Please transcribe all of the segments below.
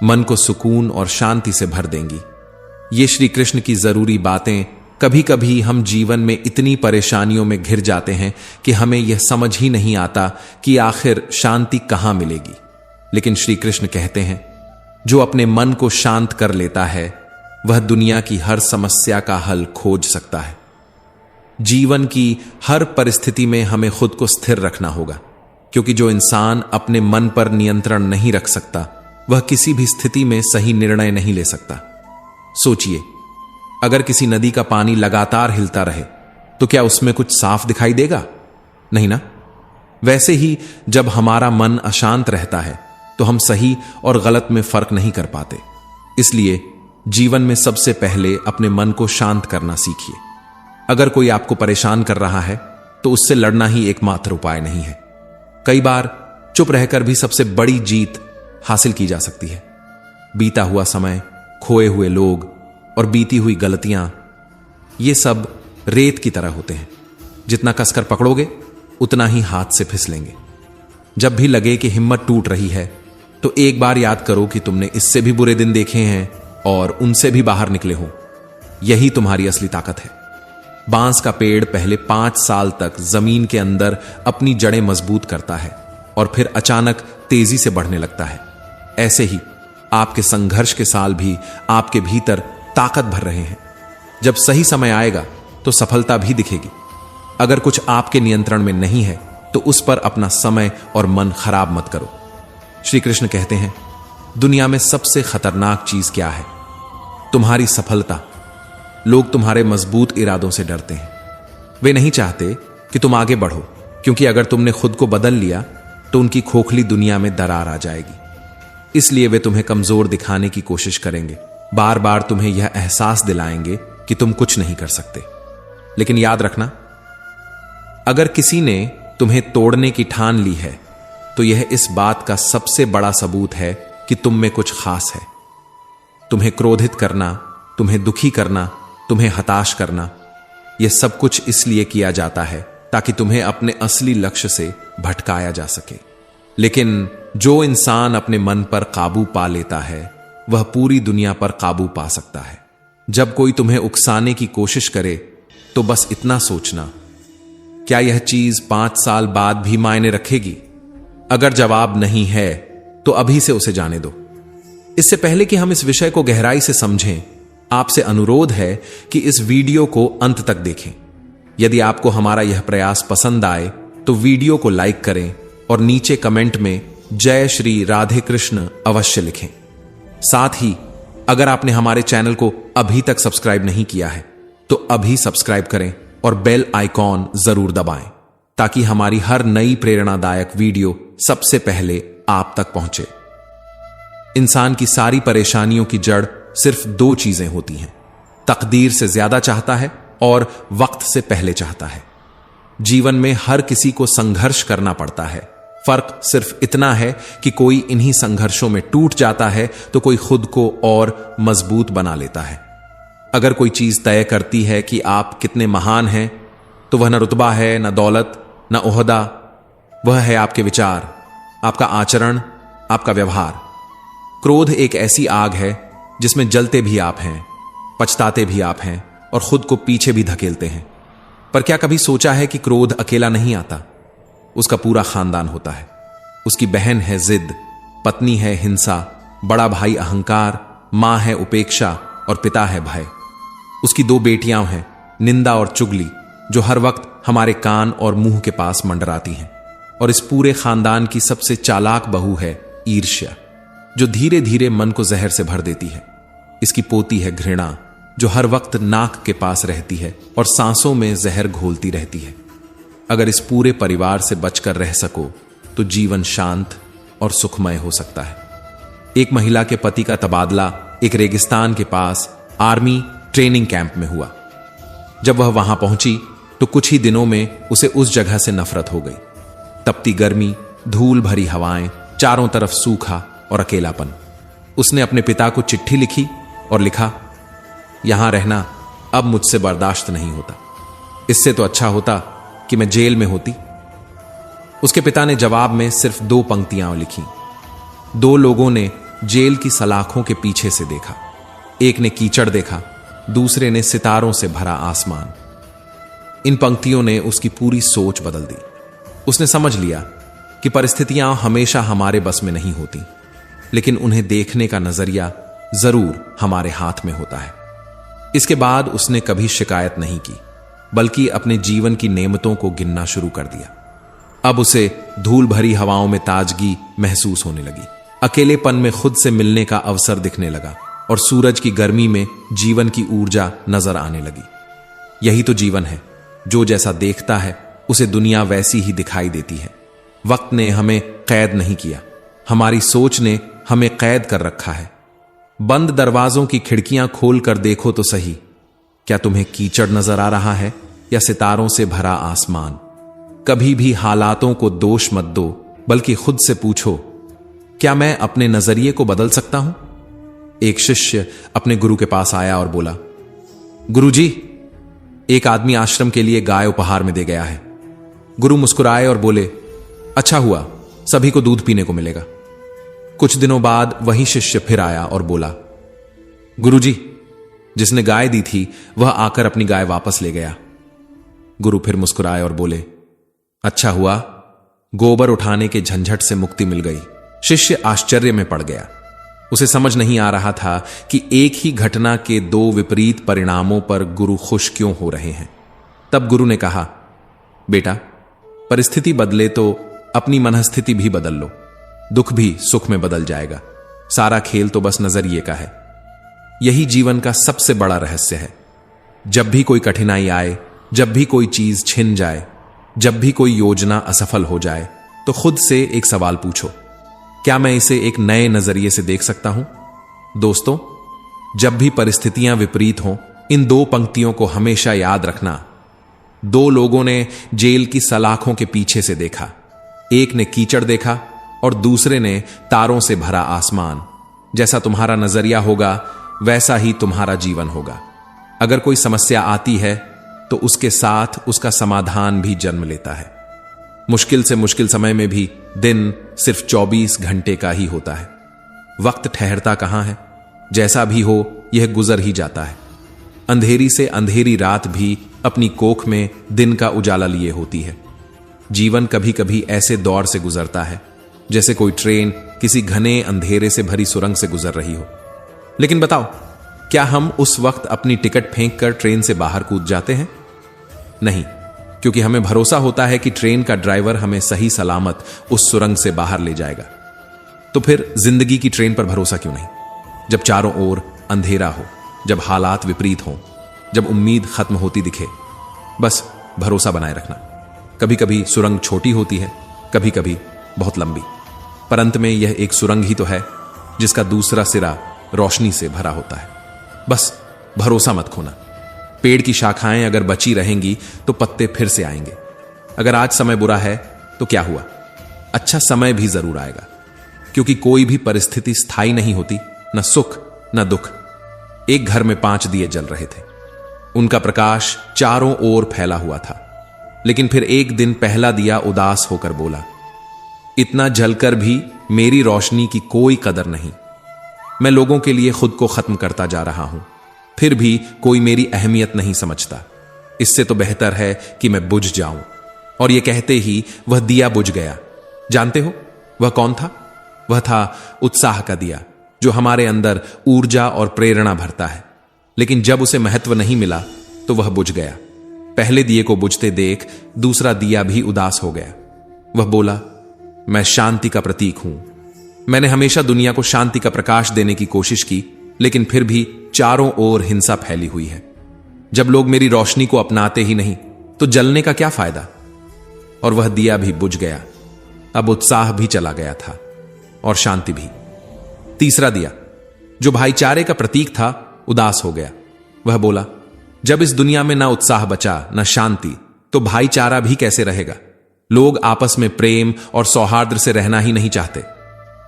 मन को सुकून और शांति से भर देंगी। ये श्री कृष्ण की जरूरी बातें। कभी कभी हम जीवन में इतनी परेशानियों में घिर जाते हैं कि हमें यह समझ ही नहीं आता कि आखिर शांति कहां मिलेगी। लेकिन श्री कृष्ण कहते हैं, जो अपने मन को शांत कर लेता है वह दुनिया की हर समस्या का हल खोज सकता है। जीवन की हर परिस्थिति में हमें खुद को स्थिर रखना होगा, क्योंकि जो इंसान अपने मन पर नियंत्रण नहीं रख सकता वह किसी भी स्थिति में सही निर्णय नहीं ले सकता। सोचिए, अगर किसी नदी का पानी लगातार हिलता रहे तो क्या उसमें कुछ साफ दिखाई देगा? नहीं ना। वैसे ही जब हमारा मन अशांत रहता है तो हम सही और गलत में फर्क नहीं कर पाते। इसलिए जीवन में सबसे पहले अपने मन को शांत करना सीखिए। अगर कोई आपको परेशान कर रहा है तो उससे लड़ना ही एकमात्र उपाय नहीं है। कई बार चुप रहकर भी सबसे बड़ी जीत हासिल की जा सकती है। बीता हुआ समय, खोए हुए लोग और बीती हुई गलतियां, ये सब रेत की तरह होते हैं। जितना कसकर पकड़ोगे उतना ही हाथ से फिसलेंगे। जब भी लगे कि हिम्मत टूट रही है तो एक बार याद करो कि तुमने इससे भी बुरे दिन देखे हैं और उनसे भी बाहर निकले हो। यही तुम्हारी असली ताकत है। बांस का पेड़ पहले 5 साल तक जमीन के अंदर अपनी जड़ें मजबूत करता है और फिर अचानक तेजी से बढ़ने लगता है। ऐसे ही आपके संघर्ष के साल भी आपके भीतर ताकत भर रहे हैं। जब सही समय आएगा तो सफलता भी दिखेगी। अगर कुछ आपके नियंत्रण में नहीं है तो उस पर अपना समय और मन खराब मत करो। श्री कृष्ण कहते हैं, दुनिया में सबसे खतरनाक चीज क्या है? तुम्हारी सफलता। लोग तुम्हारे मजबूत इरादों से डरते हैं। वे नहीं चाहते कि तुम आगे बढ़ो, क्योंकि अगर तुमने खुद को बदल लिया तो उनकी खोखली दुनिया में दरार आ जाएगी। इसलिए वे तुम्हें कमजोर दिखाने की कोशिश करेंगे। बार बार तुम्हें यह एहसास दिलाएंगे कि तुम कुछ नहीं कर सकते। लेकिन याद रखना, अगर किसी ने तुम्हें तोड़ने की ठान ली है तो यह इस बात का सबसे बड़ा सबूत है कि तुम में कुछ खास है। तुम्हें क्रोधित करना, तुम्हें दुखी करना, तुम्हें हताश करना, यह सब कुछ इसलिए किया जाता है ताकि तुम्हें अपने असली लक्ष्य से भटकाया जा सके। लेकिन जो इंसान अपने मन पर काबू पा लेता है वह पूरी दुनिया पर काबू पा सकता है। जब कोई तुम्हें उकसाने की कोशिश करे तो बस इतना सोचना, क्या यह चीज 5 साल बाद भी मायने रखेगी? अगर जवाब नहीं है तो अभी से उसे जाने दो। इससे पहले कि हम इस विषय को गहराई से समझें, आपसे अनुरोध है कि इस वीडियो को अंत तक देखें। यदि आपको हमारा यह प्रयास पसंद आए तो वीडियो को लाइक करें और नीचे कमेंट में जय श्री राधे कृष्ण अवश्य लिखें। साथ ही अगर आपने हमारे चैनल को अभी तक सब्सक्राइब नहीं किया है तो अभी सब्सक्राइब करें और बेल आइकॉन जरूर दबाएं, ताकि हमारी हर नई प्रेरणादायक वीडियो सबसे पहले आप तक पहुंचे। इंसान की सारी परेशानियों की जड़ सिर्फ 2 चीजें होती हैं, तकदीर से ज्यादा चाहता है और वक्त से पहले चाहता है। जीवन में हर किसी को संघर्ष करना पड़ता है। फर्क सिर्फ इतना है कि कोई इन्हीं संघर्षों में टूट जाता है तो कोई खुद को और मजबूत बना लेता है। अगर कोई चीज तय करती है कि आप कितने महान हैं तो वह न रुतबा है, न दौलत, न ओहदा, वह है आपके विचार, आपका आचरण, आपका व्यवहार। क्रोध एक ऐसी आग है जिसमें जलते भी आप हैं, पछताते भी आप हैं और खुद को पीछे भी धकेलते हैं। पर क्या कभी सोचा है कि क्रोध अकेला नहीं आता? उसका पूरा खानदान होता है। उसकी बहन है जिद, पत्नी है हिंसा, बड़ा भाई अहंकार, मां है उपेक्षा और पिता है भय। उसकी 2 बेटियां हैं, निंदा और चुगली, जो हर वक्त हमारे कान और मुंह के पास मंडराती हैं। और इस पूरे खानदान की सबसे चालाक बहू है ईर्ष्या, जो धीरे धीरे मन को जहर से भर देती है। इसकी पोती है घृणा, जो हर वक्त नाक के पास रहती है और सांसों में जहर घोलती रहती है। अगर इस पूरे परिवार से बचकर रह सको तो जीवन शांत और सुखमय हो सकता है। एक महिला के पति का तबादला एक रेगिस्तान के पास आर्मी ट्रेनिंग कैंप में हुआ। जब वह वहां पहुंची तो कुछ ही दिनों में उसे उस जगह से नफरत हो गई। तपती गर्मी, धूल भरी हवाएं, चारों तरफ सूखा और अकेलापन। उसने अपने पिता को चिट्ठी लिखी और लिखा, यहां रहना अब मुझसे बर्दाश्त नहीं होता। इससे तो अच्छा होता कि मैं जेल में होती। उसके पिता ने जवाब में सिर्फ 2 पंक्तियां लिखी। 2 लोगों ने जेल की सलाखों के पीछे से देखा। एक ने कीचड़ देखा, दूसरे ने सितारों से भरा आसमान। इन पंक्तियों ने उसकी पूरी सोच बदल दी। उसने समझ लिया कि परिस्थितियां हमेशा हमारे बस में नहीं होती, लेकिन उन्हें देखने का नजरिया जरूर हमारे हाथ में होता है। इसके बाद उसने कभी शिकायत नहीं की, बल्कि अपने जीवन की नेमतों को गिनना शुरू कर दिया। अब उसे धूल भरी हवाओं में ताजगी महसूस होने लगी, अकेलेपन में खुद से मिलने का अवसर दिखने लगा और सूरज की गर्मी में जीवन की ऊर्जा नजर आने लगी। यही तो जीवन है, जो जैसा देखता है उसे दुनिया वैसी ही दिखाई देती है। वक्त ने हमें कैद नहीं किया, हमारी सोच ने हमें कैद कर रखा है। बंद दरवाजों की खिड़कियां खोल कर देखो तो सही, क्या तुम्हें कीचड़ नजर आ रहा है या सितारों से भरा आसमान? कभी भी हालातों को दोष मत दो, बल्कि खुद से पूछो, क्या मैं अपने नजरिए को बदल सकता हूं? एक शिष्य अपने गुरु के पास आया और बोला, गुरुजी, एक आदमी आश्रम के लिए गाय उपहार में दे गया है। गुरु मुस्कुराए और बोले, अच्छा हुआ, सभी को दूध पीने को मिलेगा। कुछ दिनों बाद वही शिष्य फिर आया और बोला, गुरुजी, जिसने गाय दी थी वह आकर अपनी गाय वापस ले गया। गुरु फिर मुस्कुराए और बोले, अच्छा हुआ, गोबर उठाने के झंझट से मुक्ति मिल गई। शिष्य आश्चर्य में पड़ गया। उसे समझ नहीं आ रहा था कि एक ही घटना के दो विपरीत परिणामों पर गुरु खुश क्यों हो रहे हैं। तब गुरु ने कहा, बेटा, परिस्थिति बदले तो अपनी मनस्थिति भी बदल लो, दुख भी सुख में बदल जाएगा। सारा खेल तो बस नजरिए का है। यही जीवन का सबसे बड़ा रहस्य है। जब भी कोई कठिनाई आए, जब भी कोई चीज छिन जाए, जब भी कोई योजना असफल हो जाए, तो खुद से एक सवाल पूछो, क्या मैं इसे एक नए नजरिए से देख सकता हूं? दोस्तों, जब भी परिस्थितियां विपरीत हों, इन दो पंक्तियों को हमेशा याद रखना। दो लोगों ने जेल की सलाखों के पीछे से देखा। एक ने कीचड़ देखा और दूसरे ने तारों से भरा आसमान। जैसा तुम्हारा नजरिया होगा, वैसा ही तुम्हारा जीवन होगा। अगर कोई समस्या आती है तो उसके साथ उसका समाधान भी जन्म लेता है। मुश्किल से मुश्किल समय में भी दिन सिर्फ 24 घंटे का ही होता है। वक्त ठहरता कहां है? जैसा भी हो, यह गुजर ही जाता है। अंधेरी से अंधेरी रात भी अपनी कोख में दिन का उजाला लिए होती है। जीवन कभी कभी ऐसे दौर से गुजरता है जैसे कोई ट्रेन किसी घने अंधेरे से भरी सुरंग से गुजर रही हो। लेकिन बताओ, क्या हम उस वक्त अपनी टिकट फेंक कर ट्रेन से बाहर कूद जाते हैं? नहीं, क्योंकि हमें भरोसा होता है कि ट्रेन का ड्राइवर हमें सही सलामत उस सुरंग से बाहर ले जाएगा। तो फिर जिंदगी की ट्रेन पर भरोसा क्यों नहीं? जब चारों ओर अंधेरा हो, जब हालात विपरीत हों, जब उम्मीद खत्म होती दिखे, बस भरोसा बनाए रखना। कभी कभी सुरंग छोटी होती है, कभी कभी बहुत लंबी, पर अंत में यह एक सुरंग ही तो है जिसका दूसरा सिरा रोशनी से भरा होता है। बस भरोसा मत खोना। पेड़ की शाखाएं अगर बची रहेंगी तो पत्ते फिर से आएंगे। अगर आज समय बुरा है तो क्या हुआ, अच्छा समय भी जरूर आएगा। क्योंकि कोई भी परिस्थिति स्थायी नहीं होती, न सुख न दुख। एक घर में 5 दिए जल रहे थे। उनका प्रकाश चारों ओर फैला हुआ था। लेकिन फिर एक दिन पहला दिया उदास होकर बोला, इतना जलकर भी मेरी रोशनी की कोई कदर नहीं। मैं लोगों के लिए खुद को खत्म करता जा रहा हूं, फिर भी कोई मेरी अहमियत नहीं समझता। इससे तो बेहतर है कि मैं बुझ जाऊं। और यह कहते ही वह दिया बुझ गया। जानते हो वह कौन था? वह था उत्साह का दिया, जो हमारे अंदर ऊर्जा और प्रेरणा भरता है। लेकिन जब उसे महत्व नहीं मिला तो वह बुझ गया। पहले दिए को बुझते देख दूसरा दिया भी उदास हो गया। वह बोला, मैं शांति का प्रतीक हूं। मैंने हमेशा दुनिया को शांति का प्रकाश देने की कोशिश की, लेकिन फिर भी चारों ओर हिंसा फैली हुई है। जब लोग मेरी रोशनी को अपनाते ही नहीं तो जलने का क्या फायदा? और वह दिया भी बुझ गया। अब उत्साह भी चला गया था और शांति भी। तीसरा दिया, जो भाईचारे का प्रतीक था, उदास हो गया। वह बोला, जब इस दुनिया में ना उत्साह बचा न शांति, तो भाईचारा भी कैसे रहेगा? लोग आपस में प्रेम और सौहार्द से रहना ही नहीं चाहते।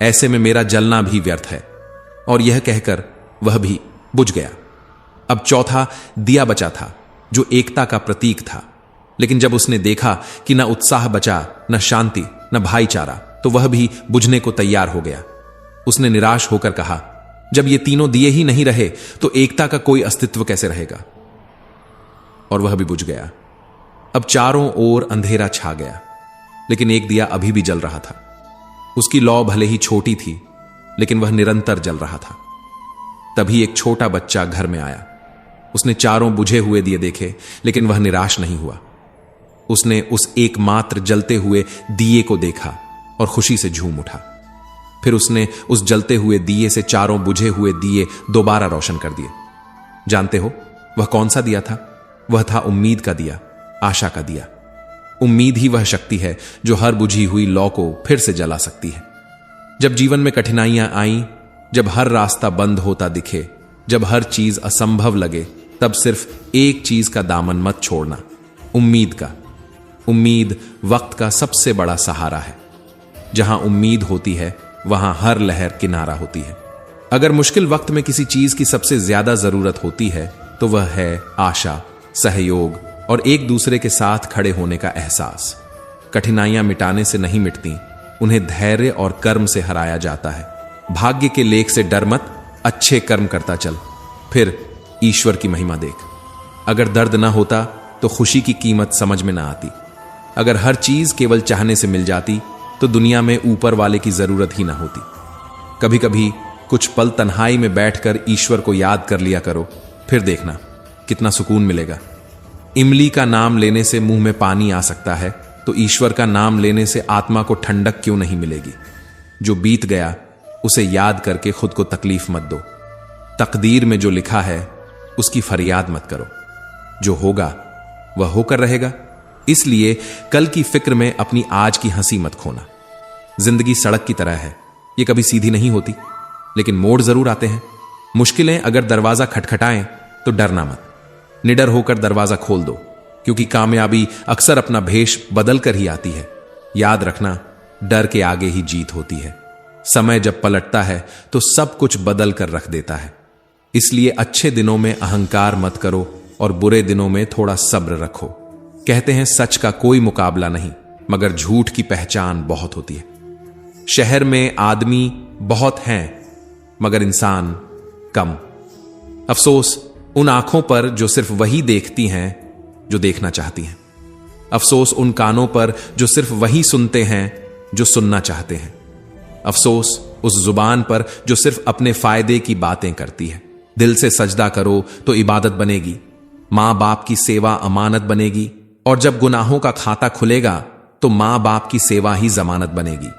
ऐसे में मेरा जलना भी व्यर्थ है। और यह कहकर वह भी बुझ गया। अब चौथा दिया बचा था, जो एकता का प्रतीक था। लेकिन जब उसने देखा कि न उत्साह बचा, न शांति, न भाईचारा, तो वह भी बुझने को तैयार हो गया। उसने निराश होकर कहा, जब ये तीनों दिए ही नहीं रहे तो एकता का कोई अस्तित्व कैसे रहेगा? और वह भी बुझ गया। अब चारों ओर अंधेरा छा गया, लेकिन एक दिया अभी भी जल रहा था। उसकी लौ भले ही छोटी थी, लेकिन वह निरंतर जल रहा था। तभी एक छोटा बच्चा घर में आया। उसने चारों बुझे हुए दिए देखे, लेकिन वह निराश नहीं हुआ। उसने उस एकमात्र जलते हुए दिए को देखा और खुशी से झूम उठा। फिर उसने उस जलते हुए दिए से चारों बुझे हुए दिए दोबारा रोशन कर दिए। जानते हो वह कौन सा दिया था? वह था उम्मीद का दिया, आशा का दिया। उम्मीद ही वह शक्ति है जो हर बुझी हुई लौ को फिर से जला सकती है। जब जीवन में कठिनाइयां आईं, जब हर रास्ता बंद होता दिखे, जब हर चीज असंभव लगे, तब सिर्फ एक चीज का दामन मत छोड़ना, उम्मीद का। उम्मीद वक्त का सबसे बड़ा सहारा है। जहां उम्मीद होती है वहां हर लहर किनारा होती है। अगर मुश्किल वक्त में किसी चीज की सबसे ज्यादा जरूरत होती है तो वह है आशा, सहयोग और एक दूसरे के साथ खड़े होने का एहसास। कठिनाइयां मिटाने से नहीं मिटती, उन्हें धैर्य और कर्म से हराया जाता है। भाग्य के लेख से डर मत, अच्छे कर्म करता चल, फिर ईश्वर की महिमा देख। अगर दर्द ना होता तो खुशी की कीमत समझ में ना आती। अगर हर चीज केवल चाहने से मिल जाती तो दुनिया में ऊपर वाले की जरूरत ही ना होती। कभी कभी कुछ पल तन्हाई में बैठकर ईश्वर को याद कर लिया करो, फिर देखना कितना सुकून मिलेगा। इमली का नाम लेने से मुंह में पानी आ सकता है, तो ईश्वर का नाम लेने से आत्मा को ठंडक क्यों नहीं मिलेगी? जो बीत गया उसे याद करके खुद को तकलीफ मत दो। तकदीर में जो लिखा है उसकी फरियाद मत करो। जो होगा वह होकर रहेगा, इसलिए कल की फिक्र में अपनी आज की हंसी मत खोना। जिंदगी सड़क की तरह है, ये कभी सीधी नहीं होती, लेकिन मोड़ जरूर आते हैं। मुश्किलें अगर दरवाजा खटखटाएं तो डरना मत, निडर होकर दरवाजा खोल दो, क्योंकि कामयाबी अक्सर अपना भेष बदल कर ही आती है। याद रखना, डर के आगे ही जीत होती है। समय जब पलटता है तो सब कुछ बदल कर रख देता है। इसलिए अच्छे दिनों में अहंकार मत करो और बुरे दिनों में थोड़ा सब्र रखो। कहते हैं सच का कोई मुकाबला नहीं, मगर झूठ की पहचान बहुत होती है। शहर में आदमी बहुत हैं, मगर इंसान कम। अफसोस उन आंखों पर जो सिर्फ वही देखती हैं जो देखना चाहती हैं। अफसोस उन कानों पर जो सिर्फ वही सुनते हैं जो सुनना चाहते हैं। अफसोस उस जुबान पर जो सिर्फ अपने फायदे की बातें करती है। दिल से सजदा करो तो इबादत बनेगी, मां बाप की सेवा अमानत बनेगी, और जब गुनाहों का खाता खुलेगा तो मां बाप की सेवा ही जमानत बनेगी।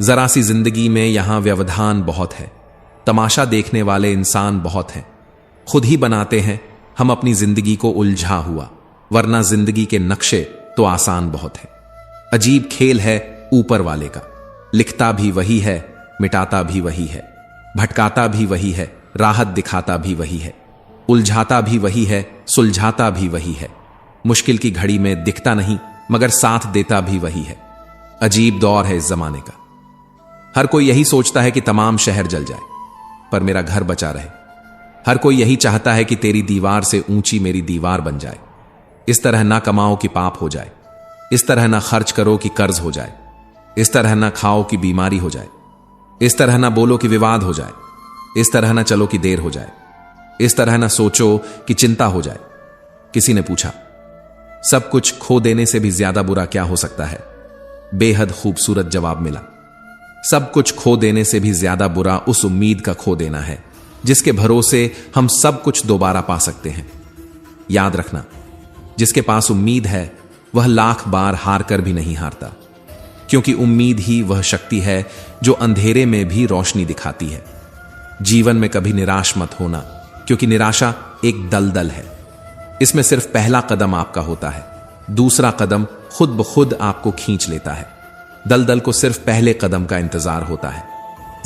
जरा सी जिंदगी में यहां व्यवधान बहुत है, तमाशा देखने वाले इंसान बहुत हैं। खुद ही बनाते हैं हम अपनी जिंदगी को उलझा हुआ, वरना जिंदगी के नक्शे तो आसान बहुत है। अजीब खेल है ऊपर वाले का, लिखता भी वही है, मिटाता भी वही है, भटकाता भी वही है, राहत दिखाता भी वही है, उलझाता भी वही है, सुलझाता भी वही है। मुश्किल की घड़ी में दिखता नहीं, मगर साथ देता भी वही है। अजीब दौर है इस जमाने का। हर कोई यही सोचता है कि तमाम शहर जल जाए पर मेरा घर बचा रहे। हर कोई यही चाहता है कि तेरी दीवार से ऊंची मेरी दीवार बन जाए। इस तरह ना कमाओ कि पाप हो जाए, इस तरह ना खर्च करो कि कर्ज हो जाए, इस तरह ना खाओ कि बीमारी हो जाए, इस तरह ना बोलो कि विवाद हो जाए, इस तरह ना चलो कि देर हो जाए, इस तरह ना सोचो कि चिंता हो जाए। किसी ने पूछा, सब कुछ खो देने से भी ज्यादा बुरा क्या हो सकता है? बेहद खूबसूरत जवाब मिला। सब कुछ खो देने से भी ज्यादा बुरा उस उम्मीद का खो देना है जिसके भरोसे हम सब कुछ दोबारा पा सकते हैं। याद रखना, जिसके पास उम्मीद है वह लाख बार हार कर भी नहीं हारता, क्योंकि उम्मीद ही वह शक्ति है जो अंधेरे में भी रोशनी दिखाती है। जीवन में कभी निराश मत होना, क्योंकि निराशा एक दलदल है। इसमें सिर्फ पहला कदम आपका होता है, दूसरा कदम खुद ब खुद आपको खींच लेता है। दलदल को सिर्फ पहले कदम का इंतजार होता है।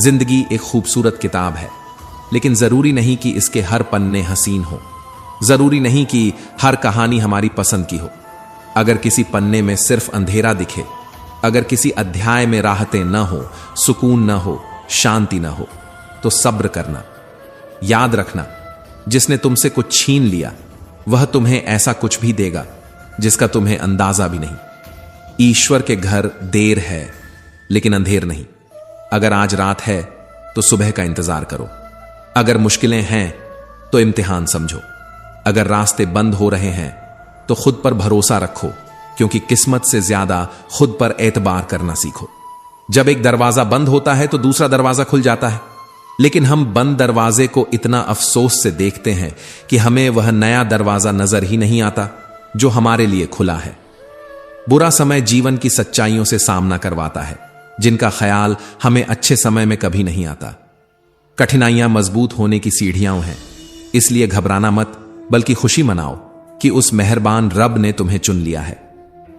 जिंदगी एक खूबसूरत किताब है, लेकिन जरूरी नहीं कि इसके हर पन्ने हसीन हो, जरूरी नहीं कि हर कहानी हमारी पसंद की हो। अगर किसी पन्ने में सिर्फ अंधेरा दिखे, अगर किसी अध्याय में राहतें न हो, सुकून न हो, शांति न हो, तो सब्र करना। याद रखना, जिसने तुमसे कुछ छीन लिया वह तुम्हें ऐसा कुछ भी देगा जिसका तुम्हें अंदाजा भी नहीं। ईश्वर के घर देर है लेकिन अंधेर नहीं। अगर आज रात है तो सुबह का इंतजार करो। अगर मुश्किलें हैं तो इम्तिहान समझो। अगर रास्ते बंद हो रहे हैं तो खुद पर भरोसा रखो, क्योंकि किस्मत से ज्यादा खुद पर एतबार करना सीखो। जब एक दरवाजा बंद होता है तो दूसरा दरवाजा खुल जाता है, लेकिन हम बंद दरवाजे को इतना अफसोस से देखते हैं कि हमें वह नया दरवाजा नजर ही नहीं आता जो हमारे लिए खुला है। बुरा समय जीवन की सच्चाइयों से सामना करवाता है, जिनका ख्याल हमें अच्छे समय में कभी नहीं आता। कठिनाइयां मजबूत होने की सीढ़ियां हैं, इसलिए घबराना मत, बल्कि खुशी मनाओ कि उस मेहरबान रब ने तुम्हें चुन लिया है।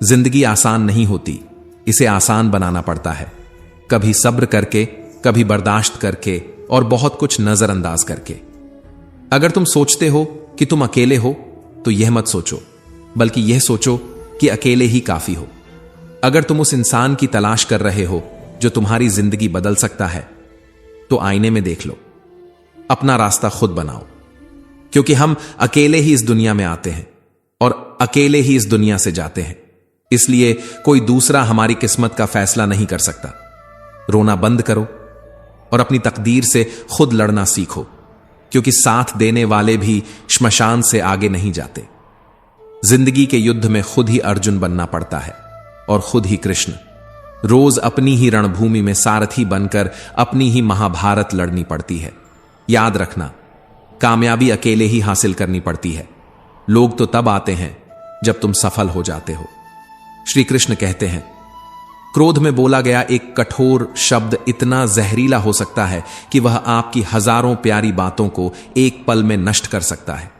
जिंदगी आसान नहीं होती, इसे आसान बनाना पड़ता है, कभी सब्र करके, कभी बर्दाश्त करके और बहुत कुछ नजरअंदाज करके। अगर तुम सोचते हो कि तुम अकेले हो तो यह मत सोचो, बल्कि यह सोचो कि अकेले ही काफी हो। अगर तुम उस इंसान की तलाश कर रहे हो जो तुम्हारी जिंदगी बदल सकता है, तो आईने में देख लो, अपना रास्ता खुद बनाओ, क्योंकि हम अकेले ही इस दुनिया में आते हैं और अकेले ही इस दुनिया से जाते हैं। इसलिए कोई दूसरा हमारी किस्मत का फैसला नहीं कर सकता। रोना बंद करो और अपनी तकदीर से खुद लड़ना सीखो, क्योंकि साथ देने वाले भी श्मशान से आगे नहीं जाते। जिंदगी के युद्ध में खुद ही अर्जुन बनना पड़ता है और खुद ही कृष्ण। रोज अपनी ही रणभूमि में सारथी बनकर अपनी ही महाभारत लड़नी पड़ती है। याद रखना, कामयाबी अकेले ही हासिल करनी पड़ती है। लोग तो तब आते हैं जब तुम सफल हो जाते हो। श्री कृष्ण कहते हैं, क्रोध में बोला गया एक कठोर शब्द इतना जहरीला हो सकता है कि वह आपकी हजारों प्यारी बातों को एक पल में नष्ट कर सकता है।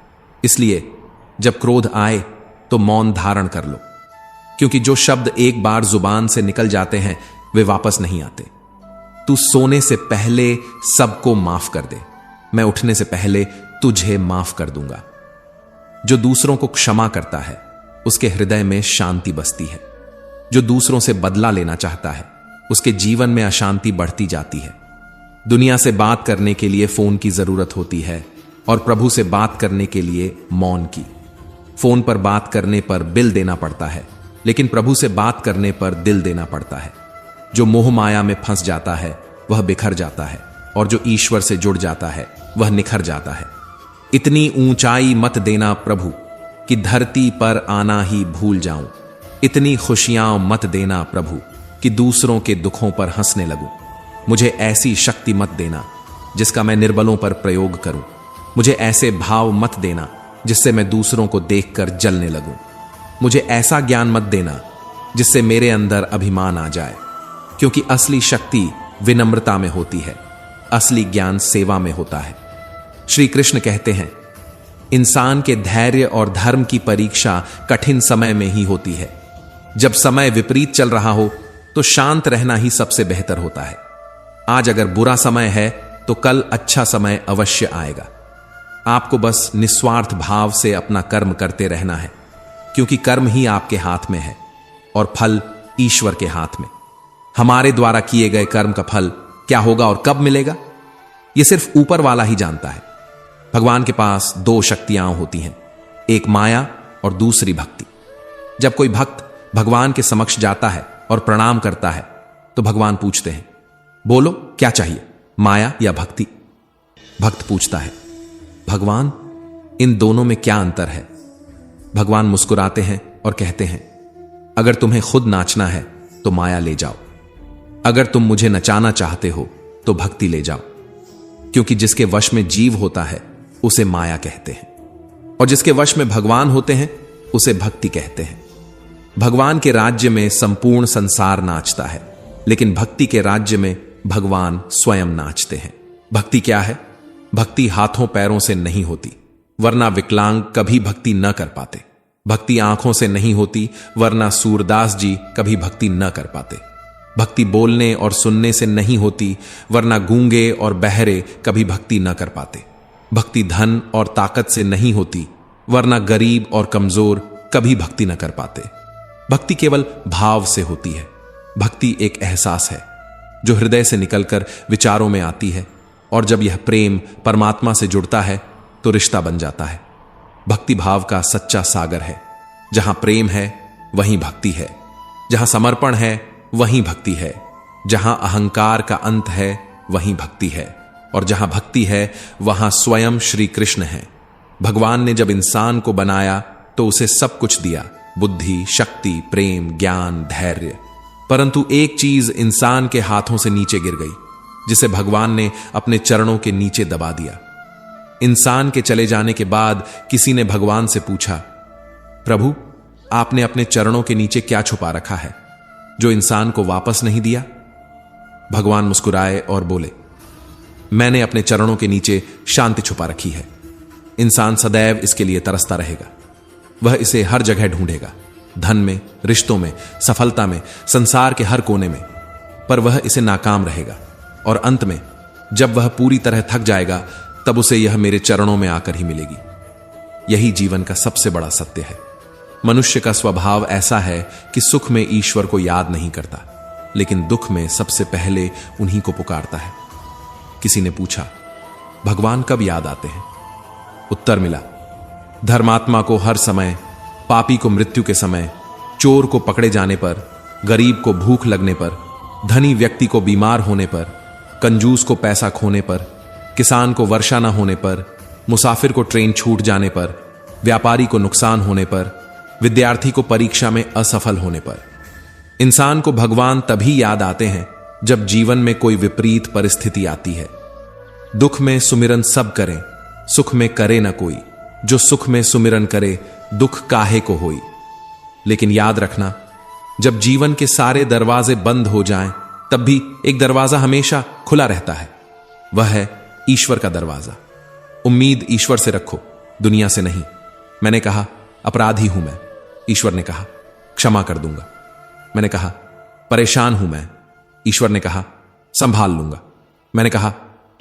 इसलिए जब क्रोध आए तो मौन धारण कर लो, क्योंकि जो शब्द एक बार जुबान से निकल जाते हैं वे वापस नहीं आते। तू सोने से पहले सबको माफ कर दे, मैं उठने से पहले तुझे माफ कर दूंगा। जो दूसरों को क्षमा करता है उसके हृदय में शांति बसती है। जो दूसरों से बदला लेना चाहता है उसके जीवन में अशांति बढ़ती जाती है। दुनिया से बात करने के लिए फोन की जरूरत होती है और प्रभु से बात करने के लिए मौन की। फोन पर बात करने पर बिल देना पड़ता है, लेकिन प्रभु से बात करने पर दिल देना पड़ता है। जो मोह माया में फंस जाता है वह बिखर जाता है, और जो ईश्वर से जुड़ जाता है वह निखर जाता है। इतनी ऊंचाई मत देना प्रभु कि धरती पर आना ही भूल जाऊं। इतनी खुशियां मत देना प्रभु कि दूसरों के दुखों पर हंसने लगूं। मुझे ऐसी शक्ति मत देना जिसका मैं निर्बलों पर प्रयोग करूं। मुझे ऐसे भाव मत देना जिससे मैं दूसरों को देखकर जलने लगूं। मुझे ऐसा ज्ञान मत देना जिससे मेरे अंदर अभिमान आ जाए, क्योंकि असली शक्ति विनम्रता में होती है, असली ज्ञान सेवा में होता है। श्री कृष्ण कहते हैं, इंसान के धैर्य और धर्म की परीक्षा कठिन समय में ही होती है। जब समय विपरीत चल रहा हो तो शांत रहना ही सबसे बेहतर होता है। आज अगर बुरा समय है तो कल अच्छा समय अवश्य आएगा। आपको बस निस्वार्थ भाव से अपना कर्म करते रहना है, क्योंकि कर्म ही आपके हाथ में है और फल ईश्वर के हाथ में। हमारे द्वारा किए गए कर्म का फल क्या होगा और कब मिलेगा, यह सिर्फ ऊपर वाला ही जानता है। भगवान के पास दो शक्तियां होती हैं, एक माया और दूसरी भक्ति। जब कोई भक्त भगवान के समक्ष जाता है और प्रणाम करता है तो भगवान पूछते हैं, बोलो क्या चाहिए, माया या भक्ति? भक्त पूछता है, भगवान इन दोनों में क्या अंतर है? भगवान मुस्कुराते हैं और कहते हैं, अगर तुम्हें खुद नाचना है तो माया ले जाओ, अगर तुम मुझे नचाना चाहते हो तो भक्ति ले जाओ। क्योंकि जिसके वश में जीव होता है उसे माया कहते हैं, और जिसके वश में भगवान होते हैं उसे भक्ति कहते हैं। भगवान के राज्य में संपूर्ण संसार नाचता है, लेकिन भक्ति के राज्य में भगवान स्वयं नाचते हैं। भक्ति क्या है? भक्ति हाथों पैरों से नहीं होती, वरना विकलांग कभी भक्ति न कर पाते। भक्ति आंखों से नहीं होती, वरना सूरदास जी कभी भक्ति न कर पाते। भक्ति बोलने और सुनने से नहीं होती, वरना गूंगे और बहरे कभी भक्ति न कर पाते। भक्ति धन और ताकत से नहीं होती, वरना गरीब और कमजोर कभी भक्ति न कर पाते। भक्ति केवल भाव से होती है। भक्ति एक एहसास है जो हृदय से निकलकर विचारों में आती है, और जब यह प्रेम परमात्मा से जुड़ता है तो रिश्ता बन जाता है। भक्ति भाव का सच्चा सागर है। जहां प्रेम है वहीं भक्ति है, जहां समर्पण है वहीं भक्ति है, जहां अहंकार का अंत है वहीं भक्ति है, और जहां भक्ति है वहां स्वयं श्री कृष्ण है। भगवान ने जब इंसान को बनाया तो उसे सब कुछ दिया, बुद्धि, शक्ति, प्रेम, ज्ञान, धैर्य। परंतु एक चीज इंसान के हाथों से नीचे गिर गई, जिसे भगवान ने अपने चरणों के नीचे दबा दिया। इंसान के चले जाने के बाद किसी ने भगवान से पूछा, प्रभु, आपने अपने चरणों के नीचे क्या छुपा रखा है जो इंसान को वापस नहीं दिया? भगवान मुस्कुराए और बोले, मैंने अपने चरणों के नीचे शांति छुपा रखी है। इंसान सदैव इसके लिए तरसता रहेगा। वह इसे हर जगह ढूंढेगा, धन में, रिश्तों में, सफलता में, संसार के हर कोने में, पर वह इसे नाकाम रहेगा। और अंत में जब वह पूरी तरह थक जाएगा तब उसे यह मेरे चरणों में आकर ही मिलेगी। यही जीवन का सबसे बड़ा सत्य है। मनुष्य का स्वभाव ऐसा है कि सुख में ईश्वर को याद नहीं करता, लेकिन दुख में सबसे पहले उन्हीं को पुकारता है। किसी ने पूछा, भगवान कब याद आते हैं? उत्तर मिला, धर्मात्मा को हर समय, पापी को मृत्यु के समय, चोर को पकड़े जाने पर, गरीब को भूख लगने पर, धनी व्यक्ति को बीमार होने पर, कंजूस को पैसा खोने पर, किसान को वर्षा न होने पर, मुसाफिर को ट्रेन छूट जाने पर, व्यापारी को नुकसान होने पर, विद्यार्थी को परीक्षा में असफल होने पर। इंसान को भगवान तभी याद आते हैं जब जीवन में कोई विपरीत परिस्थिति आती है। दुख में सुमिरन सब करें, सुख में करे न कोई। जो सुख में सुमिरन करे, दुख काहे को होई। लेकिन याद रखना, जब जीवन के सारे दरवाजे बंद हो जाएं, तब भी एक दरवाजा हमेशा खुला रहता है। वह है ईश्वर का दरवाजा। उम्मीद ईश्वर से रखो, दुनिया से नहीं। मैंने कहा, अपराधी हूं मैं। ईश्वर ने कहा, क्षमा कर दूंगा। मैंने कहा, परेशान हूं मैं। ईश्वर ने कहा, संभाल लूंगा। मैंने कहा,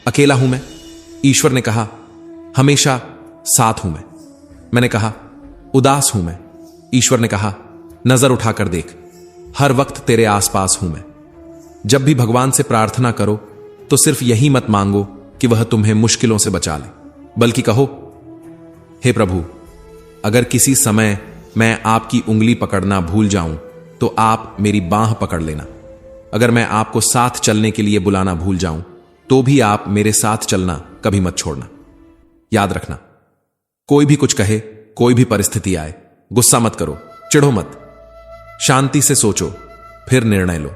अकेला हूं मैं। ईश्वर ने कहा, हमेशा साथ हूं मैं। मैंने कहा, उदास हूं मैं। ईश्वर ने कहा, नजर उठाकर देख, हर वक्त तेरे आसपास हूं मैं। जब भी भगवान से प्रार्थना करो तो सिर्फ यही मत मांगो कि वह तुम्हें मुश्किलों से बचा ले, बल्कि कहो, हे प्रभु, अगर किसी समय मैं आपकी उंगली पकड़ना भूल जाऊं तो आप मेरी बांह पकड़ लेना। अगर मैं आपको साथ चलने के लिए बुलाना भूल जाऊं तो भी आप मेरे साथ चलना कभी मत छोड़ना। याद रखना, कोई भी कुछ कहे, कोई भी परिस्थिति आए, गुस्सा मत करो, चिढ़ो मत। शांति से सोचो, फिर निर्णय लो,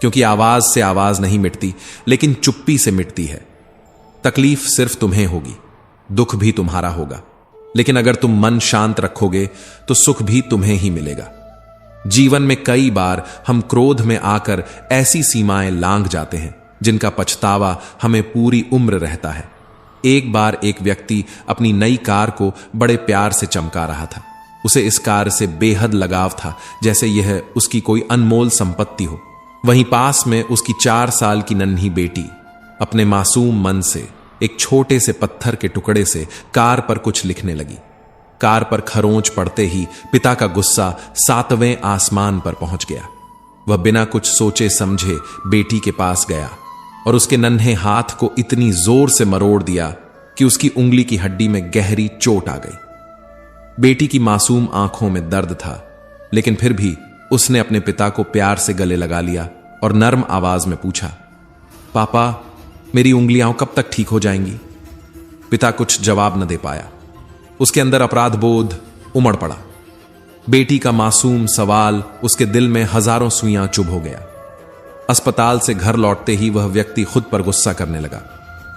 क्योंकि आवाज से आवाज नहीं मिटती, लेकिन चुप्पी से मिटती है। तकलीफ सिर्फ तुम्हें होगी, दुख भी तुम्हारा होगा, लेकिन अगर तुम मन शांत रखोगे तो सुख भी तुम्हें ही मिलेगा। जीवन में कई बार हम क्रोध में आकर ऐसी सीमाएं लांघ जाते हैं जिनका पछतावा हमें पूरी उम्र रहता है। एक बार एक व्यक्ति अपनी नई कार को बड़े प्यार से चमका रहा था। उसे इस कार से बेहद लगाव था, जैसे यह उसकी कोई अनमोल संपत्ति हो। वहीं पास में उसकी 4 साल की नन्ही बेटी अपने मासूम मन से एक छोटे से पत्थर के टुकड़े से कार पर कुछ लिखने लगी। कार पर खरोंच पड़ते ही पिता का गुस्सा 7वें आसमान पर पहुंच गया। वह बिना कुछ सोचे समझे बेटी के पास गया और उसके नन्हे हाथ को इतनी जोर से मरोड़ दिया कि उसकी उंगली की हड्डी में गहरी चोट आ गई। बेटी की मासूम आंखों में दर्द था, लेकिन फिर भी उसने अपने पिता को प्यार से गले लगा लिया और नर्म आवाज में पूछा, पापा, मेरी उंगलियां कब तक ठीक हो जाएंगी? पिता कुछ जवाब न दे पाया। उसके अंदर अपराध बोध उमड़ पड़ा। बेटी का मासूम सवाल उसके दिल में हजारों सुइयां चुभ हो गया। अस्पताल से घर लौटते ही वह व्यक्ति खुद पर गुस्सा करने लगा।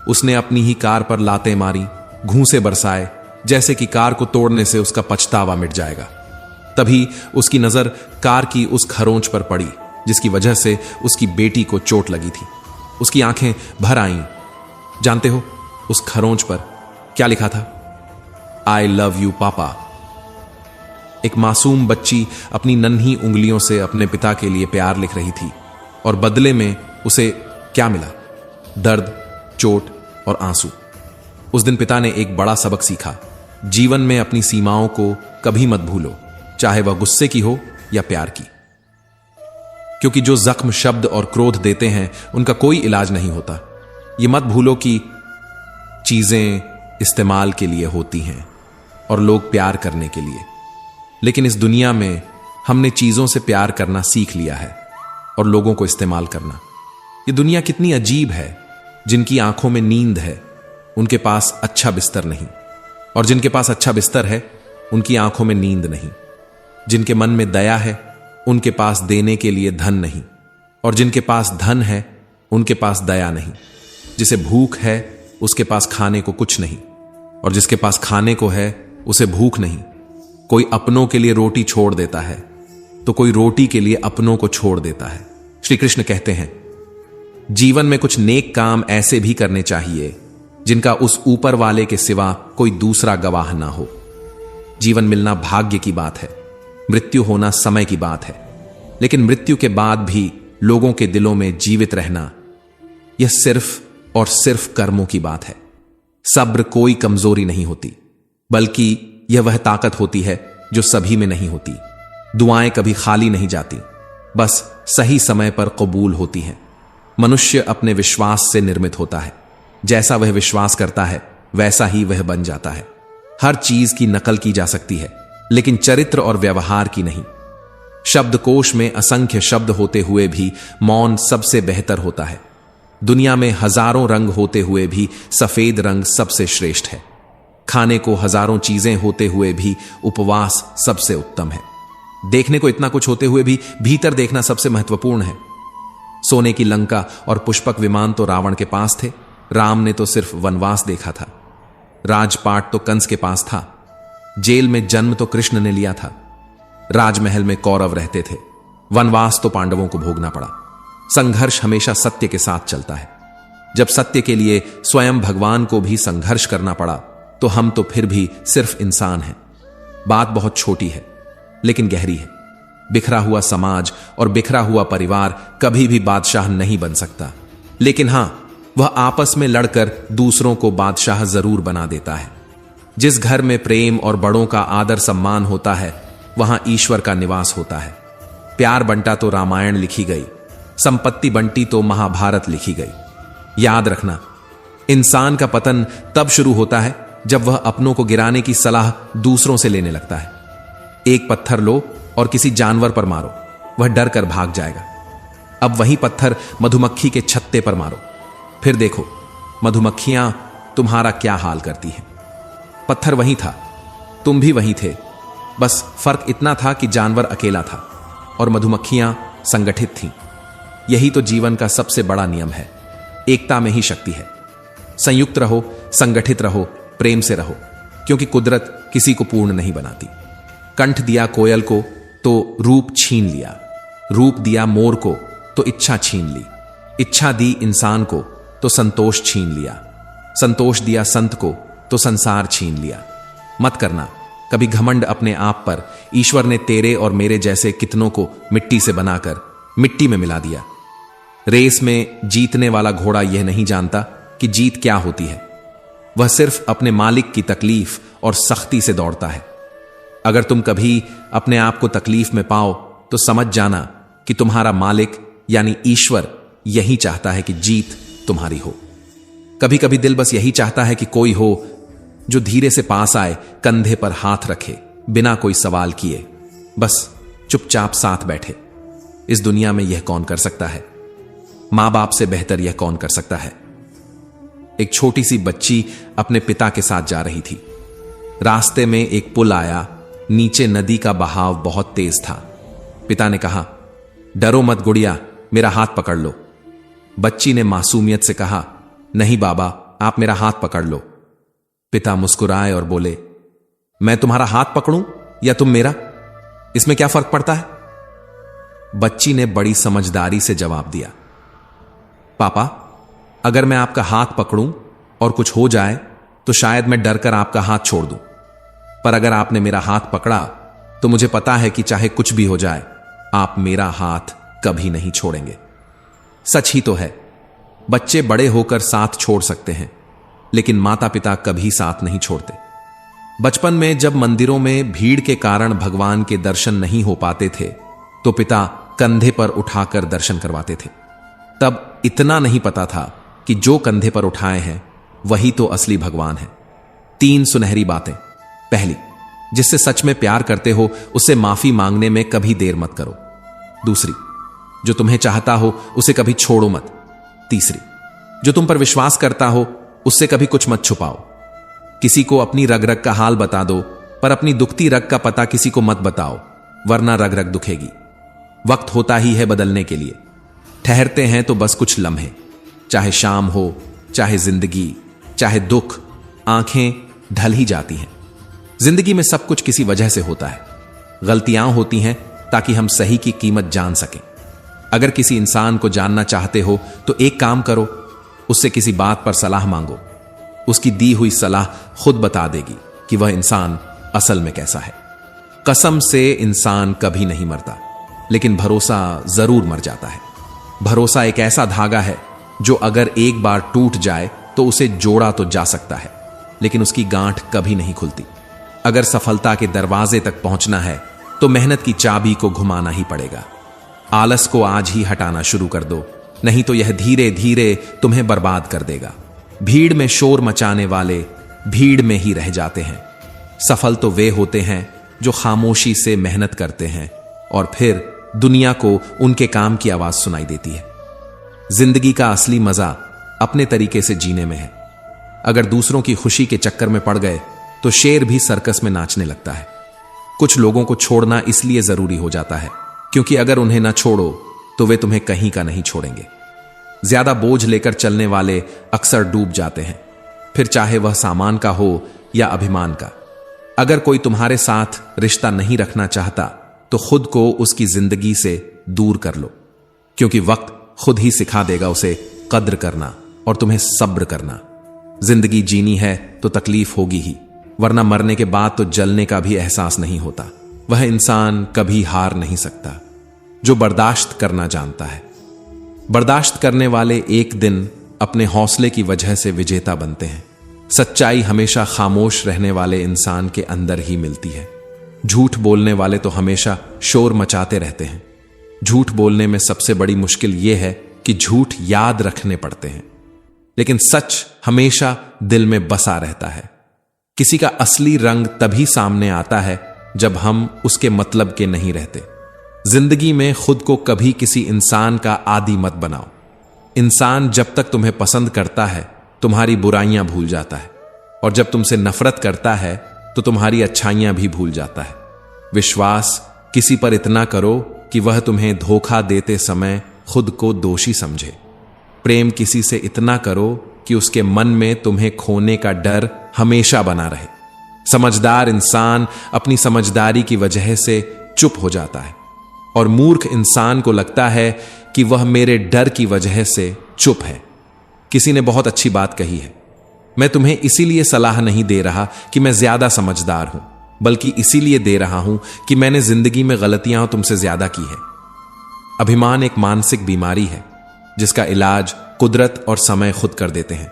उसने अपनी ही कार पर लातें मारी, घूंसे बरसाए, जैसे कि कार को तोड़ने से उसका पछतावा मिट जाएगा। तभी उसकी नजर कार की उस खरोंच पर पड़ी जिसकी वजह से उसकी बेटी को चोट लगी थी। उसकी आंखें भर आईं। जानते हो उस खरोंच पर क्या लिखा था? आई लव यू पापा। एक मासूम बच्ची अपनी नन्ही उंगलियों से अपने पिता के लिए प्यार लिख रही थी और बदले में उसे क्या मिला? दर्द, चोट और आंसू। उस दिन पिता ने एक बड़ा सबक सीखा। जीवन में अपनी सीमाओं को कभी मत भूलो, चाहे वह गुस्से की हो या प्यार की, क्योंकि जो जख्म शब्द और क्रोध देते हैं उनका कोई इलाज नहीं होता। ये मत भूलो कि चीजें इस्तेमाल के लिए होती हैं और लोग प्यार करने के लिए, लेकिन इस दुनिया में हमने चीजों से प्यार करना सीख लिया है। और लोगों को इस्तेमाल करना। ये दुनिया कितनी अजीब है। जिनकी आंखों में नींद है उनके पास अच्छा बिस्तर नहीं, और जिनके पास अच्छा बिस्तर है उनकी आंखों में नींद नहीं। जिनके मन में दया है उनके पास देने के लिए धन नहीं, और जिनके पास धन है उनके पास दया नहीं। जिसे भूख है उसके पास खाने को कुछ नहीं, और जिसके पास खाने को है उसे भूख नहीं। कोई अपनों के लिए रोटी छोड़ देता है तो कोई रोटी के लिए अपनों को छोड़ देता है। श्री कृष्ण कहते हैं, जीवन में कुछ नेक काम ऐसे भी करने चाहिए जिनका उस ऊपर वाले के सिवा कोई दूसरा गवाह ना हो। जीवन मिलना भाग्य की बात है, मृत्यु होना समय की बात है, लेकिन मृत्यु के बाद भी लोगों के दिलों में जीवित रहना यह सिर्फ और सिर्फ कर्मों की बात है। सब्र कोई कमजोरी नहीं होती, बल्कि यह वह ताकत होती है जो सभी में नहीं होती। दुआएं कभी खाली नहीं जाती, बस सही समय पर कबूल होती हैं। मनुष्य अपने विश्वास से निर्मित होता है। जैसा वह विश्वास करता है वैसा ही वह बन जाता है। हर चीज की नकल की जा सकती है, लेकिन चरित्र और व्यवहार की नहीं। शब्दकोश में असंख्य शब्द होते हुए भी मौन सबसे बेहतर होता है। दुनिया में हजारों रंग होते हुए भी सफेद रंग सबसे श्रेष्ठ है। खाने को हजारों चीजें होते हुए भी उपवास सबसे उत्तम है। देखने को इतना कुछ होते हुए भी भीतर देखना सबसे महत्वपूर्ण है। सोने की लंका और पुष्पक विमान तो रावण के पास थे, राम ने तो सिर्फ वनवास देखा था। राजपाट तो कंस के पास था, जेल में जन्म तो कृष्ण ने लिया था। राजमहल में कौरव रहते थे, वनवास तो पांडवों को भोगना पड़ा। संघर्ष हमेशा सत्य के साथ चलता है। जब सत्य के लिए स्वयं भगवान को भी संघर्ष करना पड़ा तो हम तो फिर भी सिर्फ इंसान हैं। बात बहुत छोटी है लेकिन गहरी है। बिखरा हुआ समाज और बिखरा हुआ परिवार कभी भी बादशाह नहीं बन सकता, लेकिन हां, वह आपस में लड़कर दूसरों को बादशाह जरूर बना देता है। जिस घर में प्रेम और बड़ों का आदर सम्मान होता है वहां ईश्वर का निवास होता है। प्यार बंटा तो रामायण लिखी गई, संपत्ति बंटी तो महाभारत लिखी गई। याद रखना, इंसान का पतन तब शुरू होता है जब वह अपनों को गिराने की सलाह दूसरों से लेने लगता है। एक पत्थर लो और किसी जानवर पर मारो, वह डर कर भाग जाएगा। अब वही पत्थर मधुमक्खी के छत्ते पर मारो, फिर देखो मधुमक्खियां तुम्हारा क्या हाल करती हैं। पत्थर वही था, तुम भी वही थे, बस फर्क इतना था कि जानवर अकेला था और मधुमक्खियां संगठित थीं। यही तो जीवन का सबसे बड़ा नियम है। एकता में ही शक्ति है। संयुक्त रहो, संगठित रहो, प्रेम से रहो, क्योंकि कुदरत किसी को पूर्ण नहीं बनाती। कंठ दिया कोयल को तो रूप छीन लिया, रूप दिया मोर को तो इच्छा छीन ली, इच्छा दी इंसान को तो संतोष छीन लिया, संतोष दिया संत को तो संसार छीन लिया। मत करना कभी घमंड अपने आप पर। ईश्वर ने तेरे और मेरे जैसे कितनों को मिट्टी से बनाकर मिट्टी में मिला दिया। रेस में जीतने वाला घोड़ा यह नहीं जानता कि जीत क्या होती है। वह सिर्फ अपने मालिक की तकलीफ और सख्ती से दौड़ता है। अगर तुम कभी अपने आप को तकलीफ में पाओ तो समझ जाना कि तुम्हारा मालिक यानी ईश्वर यही चाहता है कि जीत तुम्हारी हो। कभी कभी दिल बस यही चाहता है कि कोई हो जो धीरे से पास आए, कंधे पर हाथ रखे, बिना कोई सवाल किए, बस चुपचाप साथ बैठे। इस दुनिया में यह कौन कर सकता है? मां बाप से बेहतर यह कौन कर सकता है? एक छोटी सी बच्ची अपने पिता के साथ जा रही थी। रास्ते में एक पुल आया, नीचे नदी का बहाव बहुत तेज था। पिता ने कहा, डरो मत गुड़िया, मेरा हाथ पकड़ लो। बच्ची ने मासूमियत से कहा, नहीं बाबा, आप मेरा हाथ पकड़ लो। पिता मुस्कुराए और बोले, मैं तुम्हारा हाथ पकड़ूं या तुम मेरा, इसमें क्या फर्क पड़ता है? बच्ची ने बड़ी समझदारी से जवाब दिया, पापा, अगर मैं आपका हाथ पकड़ूं और कुछ हो जाए तो शायद मैं डरकर आपका हाथ छोड़ दूं, पर अगर आपने मेरा हाथ पकड़ा तो मुझे पता है कि चाहे कुछ भी हो जाए आप मेरा हाथ कभी नहीं छोड़ेंगे। सच ही तो है, बच्चे बड़े होकर साथ छोड़ सकते हैं, लेकिन माता पिता कभी साथ नहीं छोड़ते। बचपन में जब मंदिरों में भीड़ के कारण भगवान के दर्शन नहीं हो पाते थे तो पिता कंधे पर उठाकर दर्शन करवाते थे। तब इतना नहीं पता था कि जो कंधे पर उठाए हैं वही तो असली भगवान है। 3 सुनहरी बातें। पहली, जिससे सच में प्यार करते हो उससे माफी मांगने में कभी देर मत करो। दूसरी, जो तुम्हें चाहता हो उसे कभी छोड़ो मत। तीसरी, जो तुम पर विश्वास करता हो उससे कभी कुछ मत छुपाओ। किसी को अपनी रग रग का हाल बता दो, पर अपनी दुखती रग का पता किसी को मत बताओ, वरना रग रग दुखेगी। वक्त होता ही है बदलने के लिए, ठहरते हैं तो बस कुछ लम्हे, चाहे शाम हो, चाहे जिंदगी, चाहे दुख, आंखें ढल ही जाती हैं। जिंदगी में सब कुछ किसी वजह से होता है। गलतियां होती हैं ताकि हम सही की कीमत जान सकें। अगर किसी इंसान को जानना चाहते हो तो एक काम करो, उससे किसी बात पर सलाह मांगो। उसकी दी हुई सलाह खुद बता देगी कि वह इंसान असल में कैसा है। कसम से इंसान कभी नहीं मरता, लेकिन भरोसा जरूर मर जाता है। भरोसा एक ऐसा धागा है जो अगर एक बार टूट जाए तो उसे जोड़ा तो जा सकता है, लेकिन उसकी गांठ कभी नहीं खुलती। अगर सफलता के दरवाजे तक पहुंचना है तो मेहनत की चाबी को घुमाना ही पड़ेगा। आलस को आज ही हटाना शुरू कर दो, नहीं तो यह धीरे धीरे तुम्हें बर्बाद कर देगा। भीड़ में शोर मचाने वाले भीड़ में ही रह जाते हैं। सफल तो वे होते हैं जो खामोशी से मेहनत करते हैं और फिर दुनिया को उनके काम की आवाज सुनाई देती है। जिंदगी का असली मजा अपने तरीके से जीने में है। अगर दूसरों की खुशी के चक्कर में पड़ गए तो शेर भी सर्कस में नाचने लगता है। कुछ लोगों को छोड़ना इसलिए जरूरी हो जाता है क्योंकि अगर उन्हें ना छोड़ो तो वे तुम्हें कहीं का नहीं छोड़ेंगे। ज्यादा बोझ लेकर चलने वाले अक्सर डूब जाते हैं, फिर चाहे वह सामान का हो या अभिमान का। अगर कोई तुम्हारे साथ रिश्ता नहीं रखना चाहता तो खुद को उसकी जिंदगी से दूर कर लो, क्योंकि वक्त खुद ही सिखा देगा उसे कद्र करना और तुम्हें सब्र करना। जिंदगी जीनी है तो तकलीफ होगी ही, वरना मरने के बाद तो जलने का भी एहसास नहीं होता। वह इंसान कभी हार नहीं सकता जो बर्दाश्त करना जानता है। बर्दाश्त करने वाले एक दिन अपने हौसले की वजह से विजेता बनते हैं। सच्चाई हमेशा खामोश रहने वाले इंसान के अंदर ही मिलती है। झूठ बोलने वाले तो हमेशा शोर मचाते रहते हैं। झूठ बोलने में सबसे बड़ी मुश्किल यह है कि झूठ याद रखने पड़ते हैं, लेकिन सच हमेशा दिल में बसा रहता है। किसी का असली रंग तभी सामने आता है जब हम उसके मतलब के नहीं रहते। जिंदगी में खुद को कभी किसी इंसान का आदी मत बनाओ। इंसान जब तक तुम्हें पसंद करता है तुम्हारी बुराइयां भूल जाता है, और जब तुमसे नफरत करता है तो तुम्हारी अच्छाइयां भी भूल जाता है। विश्वास किसी पर इतना करो कि वह तुम्हें धोखा देते समय खुद को दोषी समझे। प्रेम किसी से इतना करो कि उसके मन में तुम्हें खोने का डर हमेशा बना रहे। समझदार इंसान अपनी समझदारी की वजह से चुप हो जाता है, और मूर्ख इंसान को लगता है कि वह मेरे डर की वजह से चुप है। किसी ने बहुत अच्छी बात कही है, मैं तुम्हें इसीलिए सलाह नहीं दे रहा कि मैं ज्यादा समझदार हूं, बल्कि इसीलिए दे रहा हूं कि मैंने जिंदगी में गलतियां तुमसे ज्यादा की है। अभिमान एक मानसिक बीमारी है जिसका इलाज कुदरत और समय खुद कर देते हैं।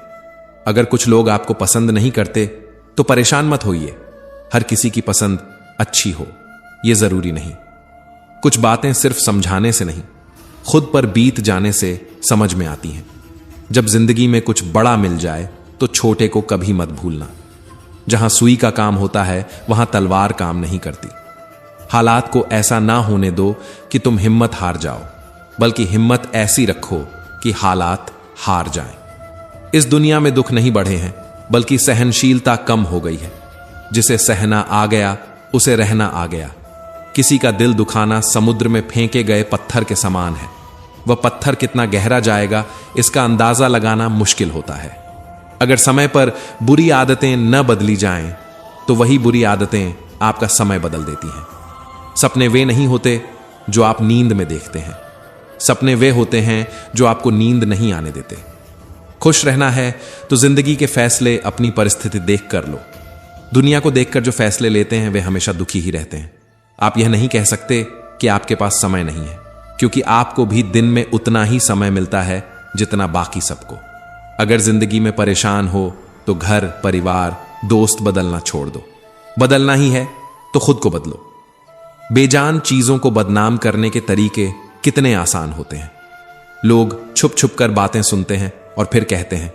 अगर कुछ लोग आपको पसंद नहीं करते तो परेशान मत होइए। हर किसी की पसंद अच्छी हो यह जरूरी नहीं। कुछ बातें सिर्फ समझाने से नहीं, खुद पर बीत जाने से समझ में आती हैं। जब जिंदगी में कुछ बड़ा मिल जाए तो छोटे को कभी मत भूलना। जहां सुई का काम होता है वहां तलवार काम नहीं करती। हालात को ऐसा ना होने दो कि तुम हिम्मत हार जाओ, बल्कि हिम्मत ऐसी रखो कि हालात हार जाएं। इस दुनिया में दुख नहीं बढ़े हैं, बल्कि सहनशीलता कम हो गई है। जिसे सहना आ गया उसे रहना आ गया। किसी का दिल दुखाना समुद्र में फेंके गए पत्थर के समान है। वह पत्थर कितना गहरा जाएगा इसका अंदाजा लगाना मुश्किल होता है। अगर समय पर बुरी आदतें न बदली जाएं तो वही बुरी आदतें आपका समय बदल देती हैं। सपने वे नहीं होते जो आप नींद में देखते हैं, सपने वे होते हैं जो आपको नींद नहीं आने देते। खुश रहना है तो जिंदगी के फैसले अपनी परिस्थिति देख कर लो। दुनिया को देखकर जो फैसले लेते हैं वे हमेशा दुखी ही रहते हैं। आप यह नहीं कह सकते कि आपके पास समय नहीं है, क्योंकि आपको भी दिन में उतना ही समय मिलता है जितना बाकी सबको। अगर जिंदगी में परेशान हो तो घर, परिवार, दोस्त बदलना छोड़ दो। बदलना ही है तो खुद को बदलो। बेजान चीजों को बदनाम करने के तरीके कितने आसान होते हैं। लोग छुप छुप कर बातें सुनते हैं और फिर कहते हैं।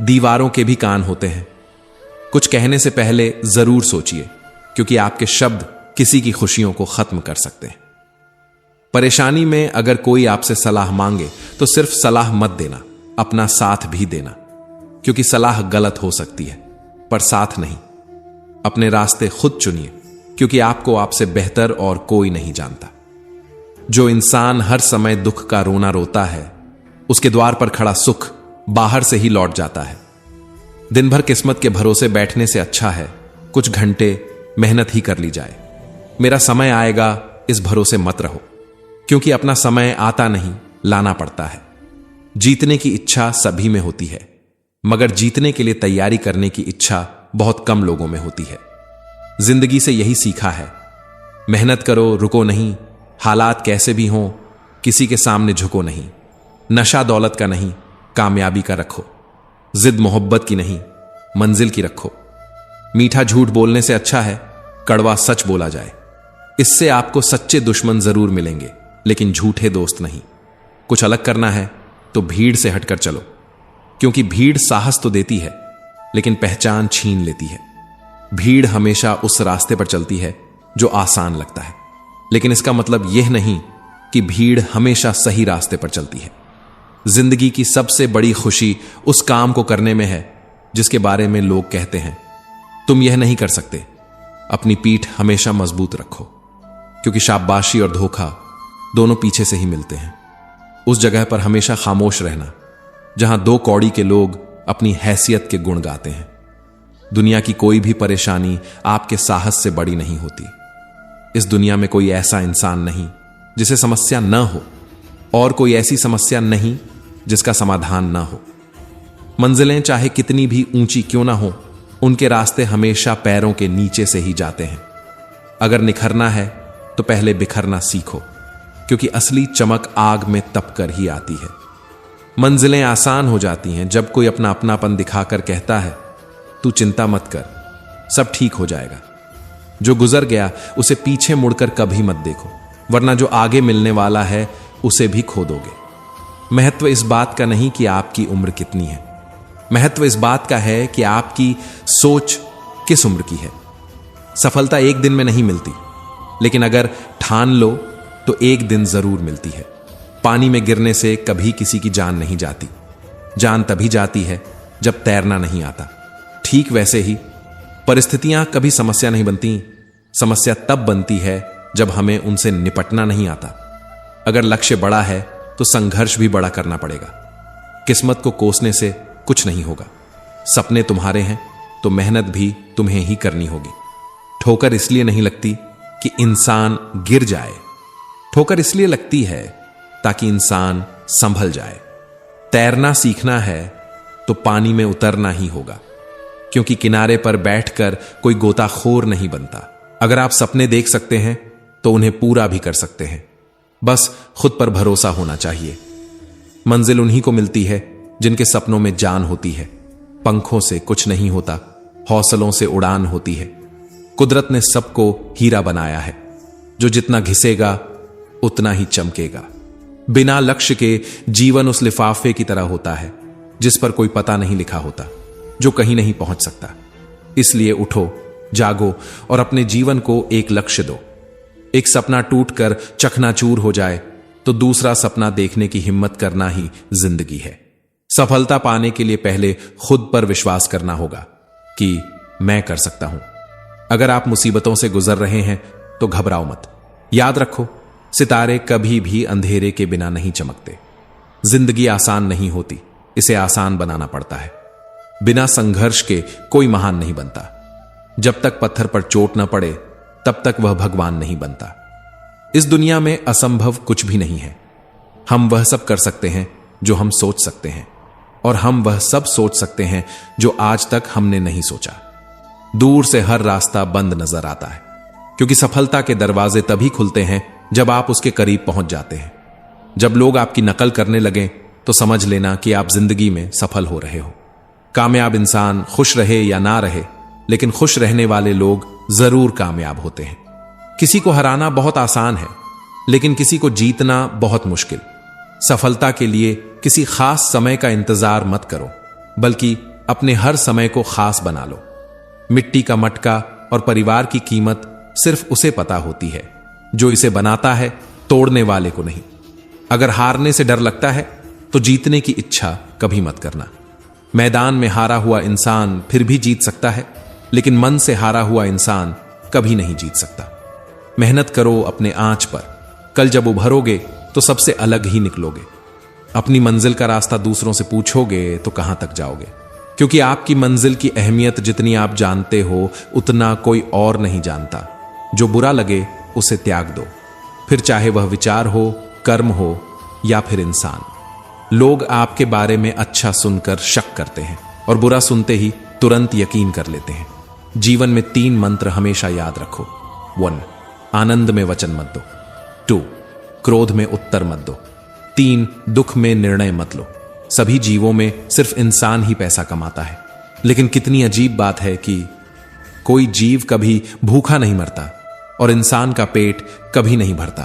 दीवारों के भी कान होते हैं। कुछ कहने से पहले जरूर सोचिए, क्योंकि आपके शब्द किसी की खुशियों को खत्म कर सकते हैं। परेशानी में अगर कोई आपसे सलाह मांगे तो सिर्फ सलाह मत देना, अपना साथ भी देना, क्योंकि सलाह गलत हो सकती है पर साथ नहीं। अपने रास्ते खुद चुनिए, क्योंकि आपको आपसे बेहतर और कोई नहीं जानता। जो इंसान हर समय दुख का रोना रोता है, उसके द्वार पर खड़ा सुख बाहर से ही लौट जाता है। दिन भर किस्मत के भरोसे बैठने से अच्छा है कुछ घंटे मेहनत ही कर ली जाए। मेरा समय आएगा इस भरोसे मत रहो, क्योंकि अपना समय आता नहीं, लाना पड़ता है। जीतने की इच्छा सभी में होती है, मगर जीतने के लिए तैयारी करने की इच्छा बहुत कम लोगों में होती है। जिंदगी से यही सीखा है, मेहनत करो, रुको नहीं, हालात कैसे भी हों, किसी के सामने झुको नहीं। नशा दौलत का नहीं, कामयाबी का रखो। जिद मोहब्बत की नहीं, मंजिल की रखो। मीठा झूठ बोलने से अच्छा है कड़वा सच बोला जाए। इससे आपको सच्चे दुश्मन जरूर मिलेंगे, लेकिन झूठे दोस्त नहीं। कुछ अलग करना है तो भीड़ से हटकर चलो, क्योंकि भीड़ साहस तो देती है लेकिन पहचान छीन लेती है। भीड़ हमेशा उस रास्ते पर चलती है जो आसान लगता है, लेकिन इसका मतलब यह नहीं कि भीड़ हमेशा सही रास्ते पर चलती है। जिंदगी की सबसे बड़ी खुशी उस काम को करने में है जिसके बारे में लोग कहते हैं तुम यह नहीं कर सकते। अपनी पीठ हमेशा मजबूत रखो, क्योंकि शाबाशी और धोखा दोनों पीछे से ही मिलते हैं। उस जगह पर हमेशा खामोश रहना जहां दो कौड़ी के लोग अपनी हैसियत के गुण गाते हैं। दुनिया की कोई भी परेशानी आपके साहस से बड़ी नहीं होती। इस दुनिया में कोई ऐसा इंसान नहीं जिसे समस्या न हो, और कोई ऐसी समस्या नहीं जिसका समाधान ना हो। मंजिलें चाहे कितनी भी ऊंची क्यों ना हो, उनके रास्ते हमेशा पैरों के नीचे से ही जाते हैं। अगर निखरना है तो पहले बिखरना सीखो, क्योंकि असली चमक आग में तपकर ही आती है। मंजिलें आसान हो जाती हैं जब कोई अपना अपनापन दिखाकर कहता है तू चिंता मत कर, सब ठीक हो जाएगा। जो गुजर गया उसे पीछे मुड़कर कभी मत देखो, वरना जो आगे मिलने वाला है उसे भी खो दोगे। महत्व इस बात का नहीं कि आपकी उम्र कितनी है, महत्व इस बात का है कि आपकी सोच किस उम्र की है। सफलता एक दिन में नहीं मिलती, लेकिन अगर ठान लो तो एक दिन जरूर मिलती है। पानी में गिरने से कभी किसी की जान नहीं जाती, जान तभी जाती है जब तैरना नहीं आता। ठीक वैसे ही परिस्थितियां कभी समस्या नहीं बनती, समस्या तब बनती है जब हमें उनसे निपटना नहीं आता। अगर लक्ष्य बड़ा है तो संघर्ष भी बड़ा करना पड़ेगा। किस्मत को कोसने से कुछ नहीं होगा। सपने तुम्हारे हैं तो मेहनत भी तुम्हें ही करनी होगी। ठोकर इसलिए नहीं लगती कि इंसान गिर जाए, ठोकर इसलिए लगती है ताकि इंसान संभल जाए। तैरना सीखना है तो पानी में उतरना ही होगा, क्योंकि किनारे पर बैठकर कोई गोताखोर नहीं बनता। अगर आप सपने देख सकते हैं तो उन्हें पूरा भी कर सकते हैं, बस खुद पर भरोसा होना चाहिए। मंजिल उन्हीं को मिलती है जिनके सपनों में जान होती है। पंखों से कुछ नहीं होता, हौसलों से उड़ान होती है। कुदरत ने सबको हीरा बनाया है, जो जितना घिसेगा उतना ही चमकेगा। बिना लक्ष्य के जीवन उस लिफाफे की तरह होता है जिस पर कोई पता नहीं लिखा होता, जो कहीं नहीं पहुंच सकता। इसलिए उठो, जागो और अपने जीवन को एक लक्ष्य दो। एक सपना टूटकर चकनाचूर हो जाए तो दूसरा सपना देखने की हिम्मत करना ही जिंदगी है। सफलता पाने के लिए पहले खुद पर विश्वास करना होगा कि मैं कर सकता हूं। अगर आप मुसीबतों से गुजर रहे हैं तो घबराओ मत। याद रखो, सितारे कभी भी अंधेरे के बिना नहीं चमकते। जिंदगी आसान नहीं होती, इसे आसान बनाना पड़ता है। बिना संघर्ष के कोई महान नहीं बनता। जब तक पत्थर पर चोट न पड़े तब तक वह भगवान नहीं बनता। इस दुनिया में असंभव कुछ भी नहीं है। हम वह सब कर सकते हैं जो हम सोच सकते हैं, और हम वह सब सोच सकते हैं जो आज तक हमने नहीं सोचा। दूर से हर रास्ता बंद नजर आता है, क्योंकि सफलता के दरवाजे तभी खुलते हैं जब आप उसके करीब पहुंच जाते हैं। जब लोग आपकी नकल करने लगें तो समझ लेना कि आप जिंदगी में सफल हो रहे हो। कामयाब इंसान खुश रहे या ना रहे, लेकिन खुश रहने वाले लोग जरूर कामयाब होते हैं। किसी को हराना बहुत आसान है, लेकिन किसी को जीतना बहुत मुश्किल। सफलता के लिए किसी खास समय का इंतजार मत करो, बल्कि अपने हर समय को खास बना लो। मिट्टी का मटका और परिवार की कीमत सिर्फ उसे पता होती है जो इसे बनाता है, तोड़ने वाले को नहीं। अगर हारने से डर लगता है तो जीतने की इच्छा कभी मत करना। मैदान में हारा हुआ इंसान फिर भी जीत सकता है, लेकिन मन से हारा हुआ इंसान कभी नहीं जीत सकता। मेहनत करो अपने आंच पर, कल जब उभरोगे तो सबसे अलग ही निकलोगे। अपनी मंजिल का रास्ता दूसरों से पूछोगे तो कहां तक जाओगे, क्योंकि आपकी मंजिल की अहमियत जितनी आप जानते हो उतना कोई और नहीं जानता। जो बुरा लगे उसे त्याग दो, फिर चाहे वह विचार हो, कर्म हो या फिर इंसान। लोग आपके बारे में अच्छा सुनकर शक करते हैं और बुरा सुनते ही तुरंत यकीन कर लेते हैं। जीवन में 3 मंत्र हमेशा याद रखो। 1. आनंद में वचन मत दो। 2. क्रोध में उत्तर मत दो। 3. दुख में निर्णय मत लो। सभी जीवों में सिर्फ इंसान ही पैसा कमाता है, लेकिन कितनी अजीब बात है कि कोई जीव कभी भूखा नहीं मरता और इंसान का पेट कभी नहीं भरता।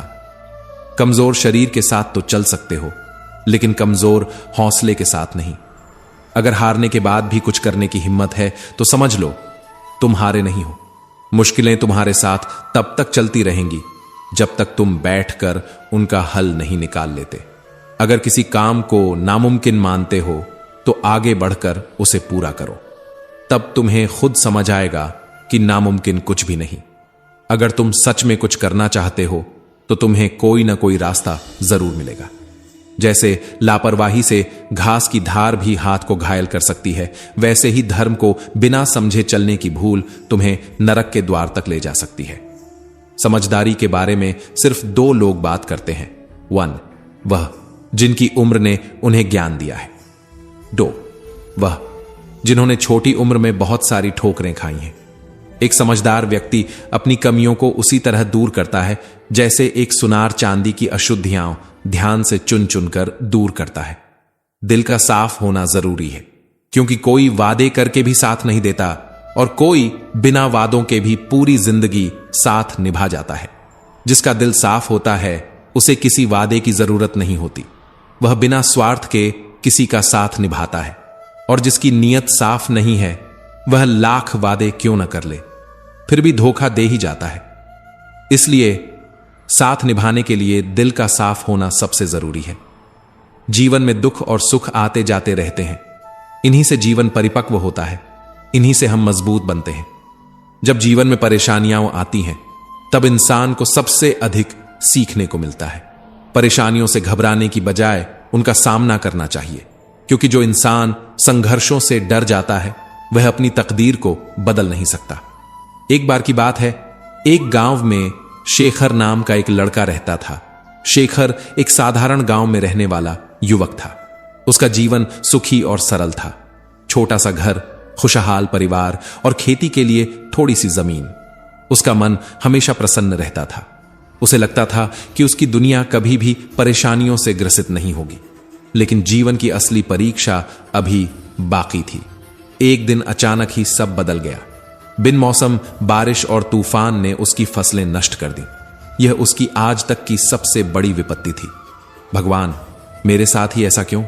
कमजोर शरीर के साथ तो चल सकते हो, लेकिन कमजोर हौसले के साथ नहीं। अगर हारने के बाद भी कुछ करने की हिम्मत है तो समझ लो तुम हारे नहीं हो। मुश्किलें तुम्हारे साथ तब तक चलती रहेंगी जब तक तुम बैठकर उनका हल नहीं निकाल लेते। अगर किसी काम को नामुमकिन मानते हो तो आगे बढ़कर उसे पूरा करो, तब तुम्हें खुद समझ आएगा कि नामुमकिन कुछ भी नहीं। अगर तुम सच में कुछ करना चाहते हो तो तुम्हें कोई ना कोई रास्ता जरूर मिलेगा। जैसे लापरवाही से घास की धार भी हाथ को घायल कर सकती है, वैसे ही धर्म को बिना समझे चलने की भूल तुम्हें नरक के द्वार तक ले जा सकती है। समझदारी के बारे में सिर्फ 2 लोग बात करते हैं। 1. वह जिनकी उम्र ने उन्हें ज्ञान दिया है। 2. वह जिन्होंने छोटी उम्र में बहुत सारी ठोकरें खाई हैं। एक समझदार व्यक्ति अपनी कमियों को उसी तरह दूर करता है जैसे एक सुनार चांदी की अशुद्धियां ध्यान से चुन चुनकर दूर करता है। दिल का साफ होना जरूरी है, क्योंकि कोई वादे करके भी साथ नहीं देता और कोई बिना वादों के भी पूरी जिंदगी साथ निभा जाता है। जिसका दिल साफ होता है उसे किसी वादे की जरूरत नहीं होती। वह बिना स्वार्थ के किसी का साथ निभाता है, और जिसकी नीयत साफ नहीं है वह लाख वादे क्यों न कर ले, फिर भी धोखा दे ही जाता है। इसलिए साथ निभाने के लिए दिल का साफ होना सबसे जरूरी है। जीवन में दुख और सुख आते जाते रहते हैं, इन्हीं से जीवन परिपक्व होता है, इन्हीं से हम मजबूत बनते हैं। जब जीवन में परेशानियां आती हैं तब इंसान को सबसे अधिक सीखने को मिलता है। परेशानियों से घबराने की बजाय उनका सामना करना चाहिए, क्योंकि जो इंसान संघर्षों से डर जाता है वह अपनी तकदीर को बदल नहीं सकता। एक बार की बात है, एक गांव में शेखर नाम का एक लड़का रहता था। शेखर एक साधारण गांव में रहने वाला युवक था। उसका जीवन सुखी और सरल था। छोटा सा घर, खुशहाल परिवार और खेती के लिए थोड़ी सी जमीन। उसका मन हमेशा प्रसन्न रहता था। उसे लगता था कि उसकी दुनिया कभी भी परेशानियों से ग्रसित नहीं होगी, लेकिन जीवन की असली परीक्षा अभी बाकी थी। एक दिन अचानक ही सब बदल गया। बिन मौसम बारिश और तूफान ने उसकी फसलें नष्ट कर दी। यह उसकी आज तक की सबसे बड़ी विपत्ति थी। भगवान, मेरे साथ ही ऐसा क्यों?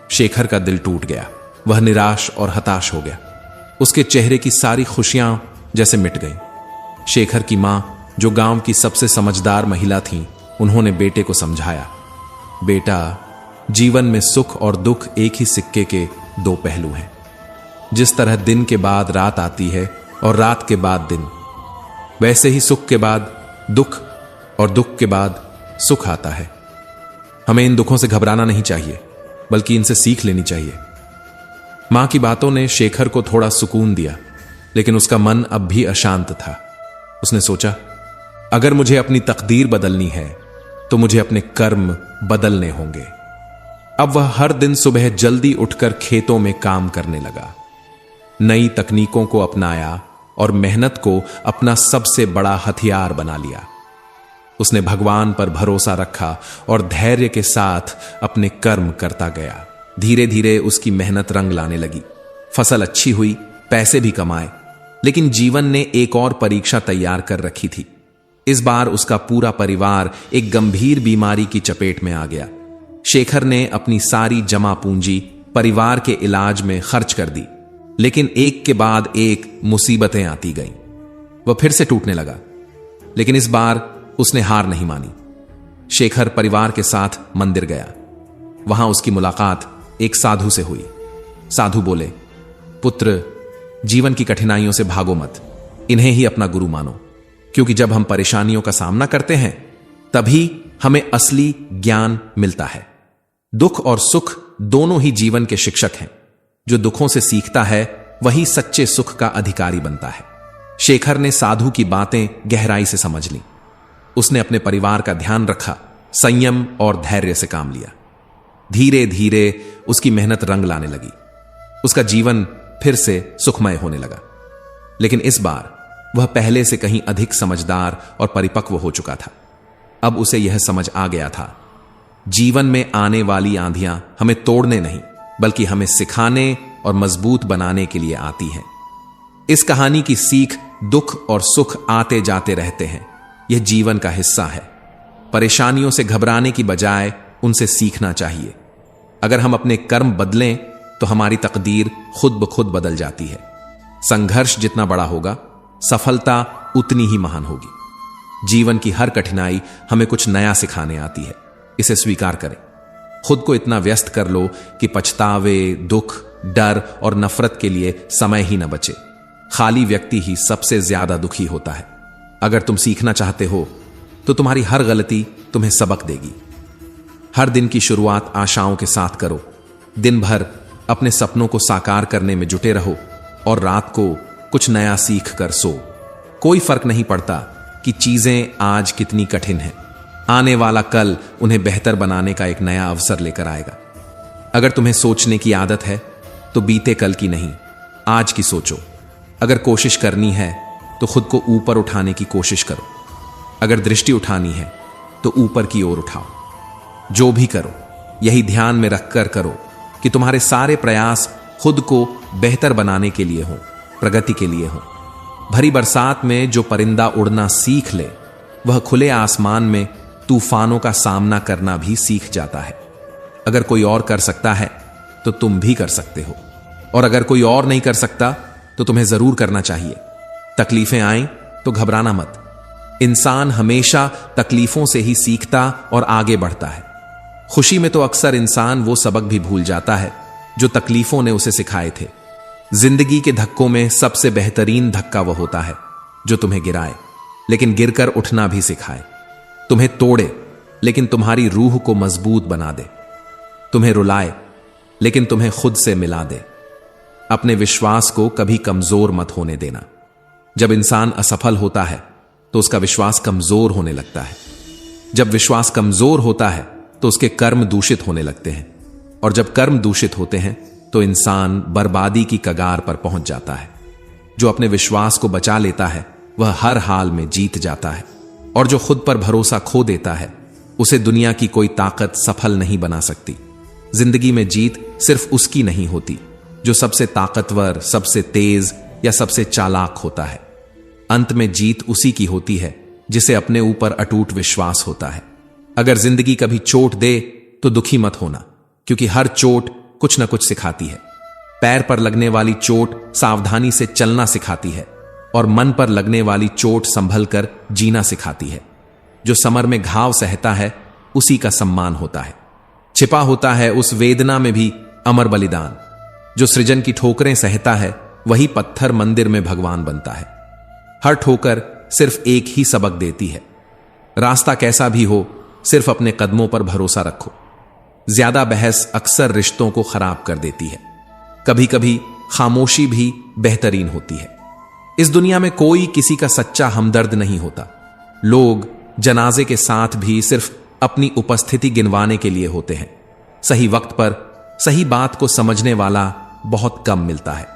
शेखर का दिल टूट गया। वह निराश और हताश हो गया। उसके चेहरे की सारी खुशियां जैसे मिट गईं। शेखर की मां, जो गांव की सबसे समझदार महिला थीं, उन्होंने बेटे को समझाया, बेटा, जीवन में सुख और दुख एक ही सिक्के के 2 पहलू हैं। जिस तरह दिन के बाद रात आती है और रात के बाद दिन, वैसे ही सुख के बाद दुख और दुख के बाद सुख आता है। हमें इन दुखों से घबराना नहीं चाहिए, बल्कि इनसे सीख लेनी चाहिए। मां की बातों ने शेखर को थोड़ा सुकून दिया, लेकिन उसका मन अब भी अशांत था। उसने सोचा, अगर मुझे अपनी तकदीर बदलनी है तो मुझे अपने कर्म बदलने होंगे। अब वह हर दिन सुबह जल्दी उठकर खेतों में काम करने लगा। नई तकनीकों को अपनाया और मेहनत को अपना सबसे बड़ा हथियार बना लिया। उसने भगवान पर भरोसा रखा और धैर्य के साथ अपने कर्म करता गया। धीरे धीरे उसकी मेहनत रंग लाने लगी। फसल अच्छी हुई, पैसे भी कमाए, लेकिन जीवन ने एक और परीक्षा तैयार कर रखी थी। इस बार उसका पूरा परिवार एक गंभीर बीमारी की चपेट में आ गया। शेखर ने अपनी सारी जमा पूंजी परिवार के इलाज में खर्च कर दी, लेकिन एक के बाद एक मुसीबतें आती गईं। वह फिर से टूटने लगा, लेकिन इस बार उसने हार नहीं मानी। शेखर परिवार के साथ मंदिर गया। वहां उसकी मुलाकात एक साधु से हुई। साधु बोले, पुत्र, जीवन की कठिनाइयों से भागो मत, इन्हें ही अपना गुरु मानो, क्योंकि जब हम परेशानियों का सामना करते हैं तभी हमें असली ज्ञान मिलता है। दुख और सुख दोनों ही जीवन के शिक्षक हैं। जो दुखों से सीखता है वही सच्चे सुख का अधिकारी बनता है। शेखर ने साधु की बातें गहराई से समझ ली। उसने अपने परिवार का ध्यान रखा, संयम और धैर्य से काम लिया। धीरे धीरे उसकी मेहनत रंग लाने लगी। उसका जीवन फिर से सुखमय होने लगा। लेकिन इस बार वह पहले से कहीं अधिक समझदार और परिपक्व हो चुका था। अब उसे यह समझ आ गया था, जीवन में आने वाली आंधियां हमें तोड़ने नहीं बल्कि हमें सिखाने और मजबूत बनाने के लिए आती हैं। इस कहानी की सीख, दुख और सुख आते जाते रहते हैं। यह जीवन का हिस्सा है। परेशानियों से घबराने की बजाय उनसे सीखना चाहिए। अगर हम अपने कर्म बदलें तो हमारी तकदीर खुद ब खुद बदल जाती है। संघर्ष जितना बड़ा होगा, सफलता उतनी ही महान होगी। जीवन की हर कठिनाई हमें कुछ नया सिखाने आती है। इसे स्वीकार करें। खुद को इतना व्यस्त कर लो कि पछतावे, दुख, डर और नफरत के लिए समय ही न बचे। खाली व्यक्ति ही सबसे ज्यादा दुखी होता है। अगर तुम सीखना चाहते हो तो तुम्हारी हर गलती तुम्हें सबक देगी। हर दिन की शुरुआत आशाओं के साथ करो। दिन भर अपने सपनों को साकार करने में जुटे रहो और रात को कुछ नया सीख कर सो। कोई फर्क नहीं पड़ता कि चीजें आज कितनी कठिन हैं। आने वाला कल उन्हें बेहतर बनाने का एक नया अवसर लेकर आएगा। अगर तुम्हें सोचने की आदत है तो बीते कल की नहीं, आज की सोचो। अगर कोशिश करनी है तो खुद को ऊपर उठाने की कोशिश करो। अगर दृष्टि उठानी है तो ऊपर की ओर उठाओ। जो भी करो यही ध्यान में रखकर करो कि तुम्हारे सारे प्रयास खुद को बेहतर बनाने के लिए हों, प्रगति के लिए हों। भरी बरसात में जो परिंदा उड़ना सीख ले वह खुले आसमान में तूफानों का सामना करना भी सीख जाता है। अगर कोई और कर सकता है तो तुम भी कर सकते हो, और अगर कोई और नहीं कर सकता तो तुम्हें जरूर करना चाहिए। तकलीफें आएं तो घबराना मत। इंसान हमेशा तकलीफों से ही सीखता और आगे बढ़ता है। खुशी में तो अक्सर इंसान वो सबक भी भूल जाता है जो तकलीफों ने उसे सिखाए थे। जिंदगी के धक्कों में सबसे बेहतरीन धक्का वह होता है जो तुम्हें गिराए लेकिन गिरकर उठना भी सिखाए, तुम्हें तोड़े लेकिन तुम्हारी रूह को मजबूत बना दे, तुम्हें रुलाए लेकिन तुम्हें खुद से मिला दे। अपने विश्वास को कभी कमजोर मत होने देना। जब इंसान असफल होता है तो उसका विश्वास कमजोर होने लगता है। जब विश्वास कमजोर होता है तो उसके कर्म दूषित होने लगते हैं, और जब कर्म दूषित होते हैं तो इंसान बर्बादी की कगार पर पहुंच जाता है। जो अपने विश्वास को बचा लेता है वह हर हाल में जीत जाता है, और जो खुद पर भरोसा खो देता है उसे दुनिया की कोई ताकत सफल नहीं बना सकती। जिंदगी में जीत सिर्फ उसकी नहीं होती जो सबसे ताकतवर, सबसे तेज या सबसे चालाक होता है। अंत में जीत उसी की होती है जिसे अपने ऊपर अटूट विश्वास होता है। अगर जिंदगी कभी चोट दे तो दुखी मत होना, क्योंकि हर चोट कुछ न कुछ सिखाती है। पैर पर लगने वाली चोट सावधानी से चलना सिखाती है, और मन पर लगने वाली चोट संभल कर जीना सिखाती है। जो समर में घाव सहता है उसी का सम्मान होता है। छिपा होता है उस वेदना में भी अमर बलिदान। जो सृजन की ठोकरें सहता है वही पत्थर मंदिर में भगवान बनता है। हर ठोकर सिर्फ एक ही सबक देती है। रास्ता कैसा भी हो, सिर्फ अपने कदमों पर भरोसा रखो। ज्यादा बहस अक्सर रिश्तों को खराब कर देती है। कभी कभी खामोशी भी बेहतरीन होती है। इस दुनिया में कोई किसी का सच्चा हमदर्द नहीं होता। लोग जनाजे के साथ भी सिर्फ अपनी उपस्थिति गिनवाने के लिए होते हैं। सही वक्त पर सही बात को समझने वाला बहुत कम मिलता है,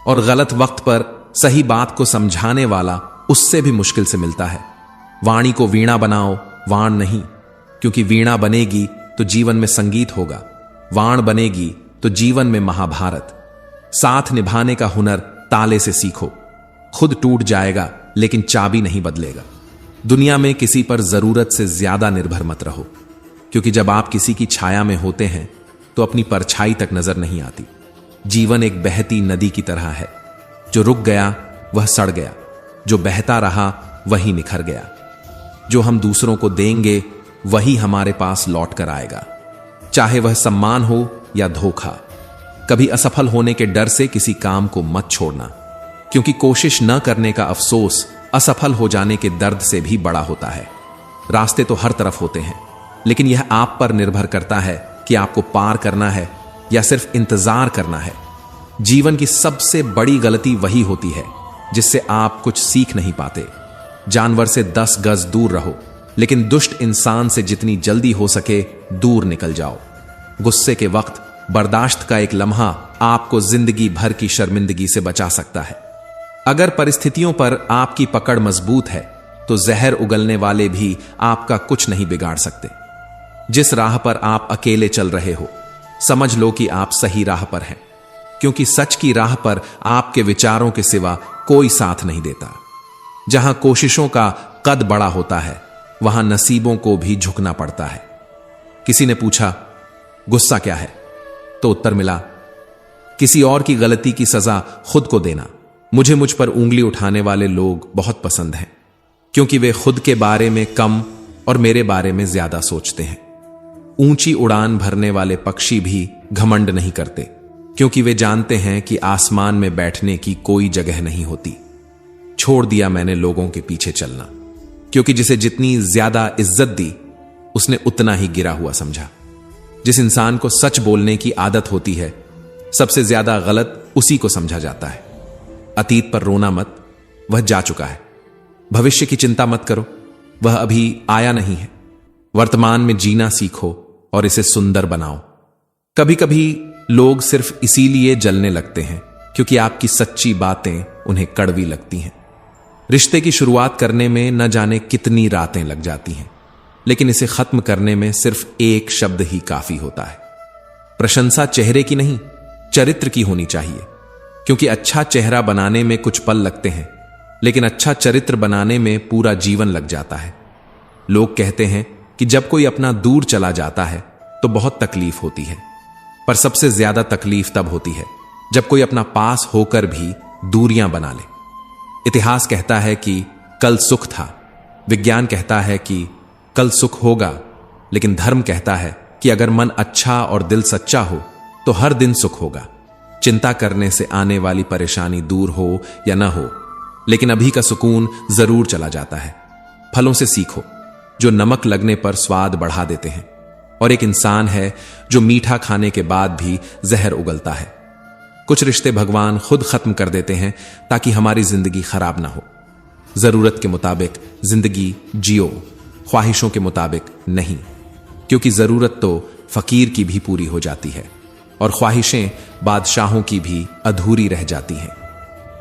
और गलत वक्त पर सही बात को समझाने वाला उससे भी मुश्किल से मिलता है। वाणी को वीणा बनाओ, वाण नहीं, क्योंकि वीणा बनेगी तो जीवन में संगीत होगा, वाण बनेगी तो जीवन में महाभारत। साथ निभाने का हुनर ताले से सीखो। खुद टूट जाएगा लेकिन चाबी नहीं बदलेगा। दुनिया में किसी पर जरूरत से ज्यादा निर्भर मत रहो, क्योंकि जब आप किसी की छाया में होते हैं तो अपनी परछाई तक नजर नहीं आती। जीवन एक बहती नदी की तरह है। जो रुक गया वह सड़ गया, जो बहता रहा वही निखर गया। जो हम दूसरों को देंगे वही हमारे पास लौट कर आएगा, चाहे वह सम्मान हो या धोखा। कभी असफल होने के डर से किसी काम को मत छोड़ना, क्योंकि कोशिश न करने का अफसोस असफल हो जाने के दर्द से भी बड़ा होता है। रास्ते तो हर तरफ होते हैं, लेकिन यह आप पर निर्भर करता है कि आपको पार करना है या सिर्फ इंतजार करना है। जीवन की सबसे बड़ी गलती वही होती है जिससे आप कुछ सीख नहीं पाते। जानवर से 10 गज दूर रहो, लेकिन दुष्ट इंसान से जितनी जल्दी हो सके दूर निकल जाओ। गुस्से के वक्त बर्दाश्त का एक लम्हा आपको जिंदगी भर की शर्मिंदगी से बचा सकता है। अगर परिस्थितियों पर आपकी पकड़ मजबूत है तो जहर उगलने वाले भी आपका कुछ नहीं बिगाड़ सकते। जिस राह पर आप अकेले चल रहे हो, समझ लो कि आप सही राह पर हैं, क्योंकि सच की राह पर आपके विचारों के सिवा कोई साथ नहीं देता। जहां कोशिशों का कद बड़ा होता है, वहां नसीबों को भी झुकना पड़ता है। किसी ने पूछा, गुस्सा क्या है? तो उत्तर मिला, किसी और की गलती की सजा खुद को देना। मुझ पर उंगली उठाने वाले लोग बहुत पसंद हैं, क्योंकि वे खुद के बारे में कम और मेरे बारे में ज्यादा सोचते हैं। ऊंची उड़ान भरने वाले पक्षी भी घमंड नहीं करते, क्योंकि वे जानते हैं कि आसमान में बैठने की कोई जगह नहीं होती। छोड़ दिया मैंने लोगों के पीछे चलना, क्योंकि जिसे जितनी ज्यादा इज्जत दी उसने उतना ही गिरा हुआ समझा। जिस इंसान को सच बोलने की आदत होती है, सबसे ज्यादा गलत उसी को समझा जाता है। अतीत पर रोना मत, वह जा चुका है। भविष्य की चिंता मत करो, वह अभी आया नहीं है। वर्तमान में जीना सीखो और इसे सुंदर बनाओ। कभी कभी लोग सिर्फ इसीलिए जलने लगते हैं क्योंकि आपकी सच्ची बातें उन्हें कड़वी लगती हैं। रिश्ते की शुरुआत करने में न जाने कितनी रातें लग जाती हैं, लेकिन इसे खत्म करने में सिर्फ एक शब्द ही काफी होता है। प्रशंसा चेहरे की नहीं, चरित्र की होनी चाहिए, क्योंकि अच्छा चेहरा बनाने में कुछ पल लगते हैं, लेकिन अच्छा चरित्र बनाने में पूरा जीवन लग जाता है। लोग कहते हैं कि जब कोई अपना दूर चला जाता है तो बहुत तकलीफ होती है, पर सबसे ज्यादा तकलीफ तब होती है जब कोई अपना पास होकर भी दूरियां बना ले। इतिहास कहता है कि कल सुख था, विज्ञान कहता है कि कल सुख होगा, लेकिन धर्म कहता है कि अगर मन अच्छा और दिल सच्चा हो तो हर दिन सुख होगा। चिंता करने से आने वाली परेशानी दूर हो या ना हो, लेकिन अभी का सुकून जरूर चला जाता है। फलों से सीखो जो नमक लगने पर स्वाद बढ़ा देते हैं, और एक इंसान है जो मीठा खाने के बाद भी जहर उगलता है। कुछ रिश्ते भगवान खुद खत्म कर देते हैं ताकि हमारी जिंदगी खराब ना हो। जरूरत के मुताबिक जिंदगी जियो, ख्वाहिशों के मुताबिक नहीं, क्योंकि जरूरत तो फकीर की भी पूरी हो जाती है और ख्वाहिशें बादशाहों की भी अधूरी रह जाती हैं।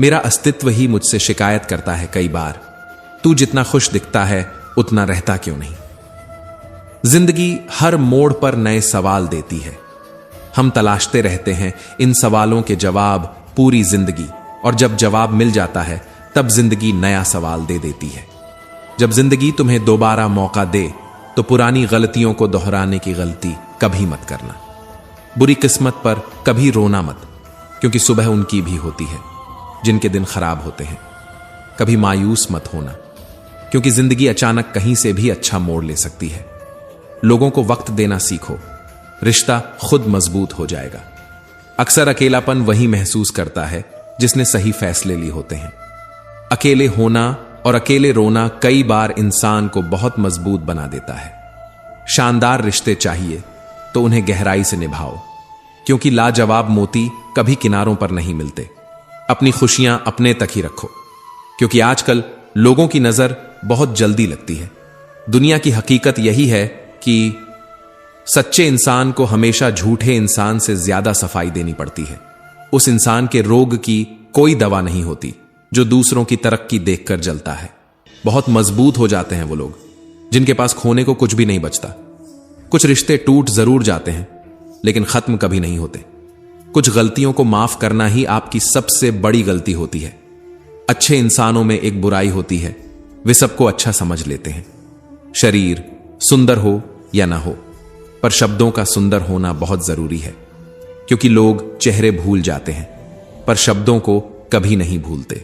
मेरा अस्तित्व ही मुझसे शिकायत करता है कई बार, तू जितना खुश दिखता है उतना रहता क्यों नहीं। जिंदगी हर मोड़ पर नए सवाल देती है। हम तलाशते रहते हैं इन सवालों के जवाब पूरी जिंदगी, और जब जवाब मिल जाता है तब जिंदगी नया सवाल दे देती है। जब जिंदगी तुम्हें दोबारा मौका दे तो पुरानी गलतियों को दोहराने की गलती कभी मत करना। बुरी किस्मत पर कभी रोना मत, क्योंकि सुबह उनकी भी होती है जिनके दिन खराब होते हैं। कभी मायूस मत होना, क्योंकि जिंदगी अचानक कहीं से भी अच्छा मोड़ ले सकती है। लोगों को वक्त देना सीखो, रिश्ता खुद मजबूत हो जाएगा। अक्सर अकेलापन वही महसूस करता है जिसने सही फैसले लिए होते हैं। अकेले होना और अकेले रोना कई बार इंसान को बहुत मजबूत बना देता है। शानदार रिश्ते चाहिए तो उन्हें गहराई से निभाओ, क्योंकि लाजवाब मोती कभी किनारों पर नहीं मिलते। अपनी खुशियां अपने तक ही रखो, क्योंकि आजकल लोगों की नजर बहुत जल्दी लगती है। दुनिया की हकीकत यही है कि सच्चे इंसान को हमेशा झूठे इंसान से ज्यादा सफाई देनी पड़ती है। उस इंसान के रोग की कोई दवा नहीं होती जो दूसरों की तरक्की देखकर जलता है। बहुत मजबूत हो जाते हैं वो लोग जिनके पास खोने को कुछ भी नहीं बचता। कुछ रिश्ते टूट जरूर जाते हैं, लेकिन खत्म कभी नहीं होते। कुछ गलतियों को माफ करना ही आपकी सबसे बड़ी गलती होती है। अच्छे इंसानों में एक बुराई होती है, वे सबको अच्छा समझ लेते हैं। शरीर सुंदर हो या ना हो, पर शब्दों का सुंदर होना बहुत जरूरी है, क्योंकि लोग चेहरे भूल जाते हैं पर शब्दों को कभी नहीं भूलते।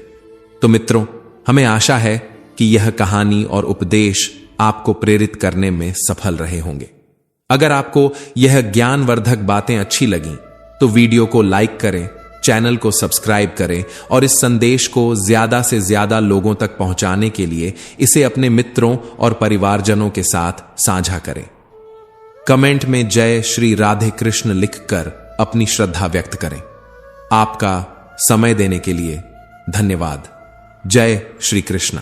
तो मित्रों, हमें आशा है कि यह कहानी और उपदेश आपको प्रेरित करने में सफल रहे होंगे। अगर आपको यह ज्ञानवर्धक बातें अच्छी लगीं तो वीडियो को लाइक करें, चैनल को सब्सक्राइब करें और इस संदेश को ज्यादा से ज्यादा लोगों तक पहुंचाने के लिए इसे अपने मित्रों और परिवारजनों के साथ साझा करें। कमेंट में जय श्री राधे कृष्ण लिखकर अपनी श्रद्धा व्यक्त करें। आपका समय देने के लिए धन्यवाद। जय श्री कृष्ण।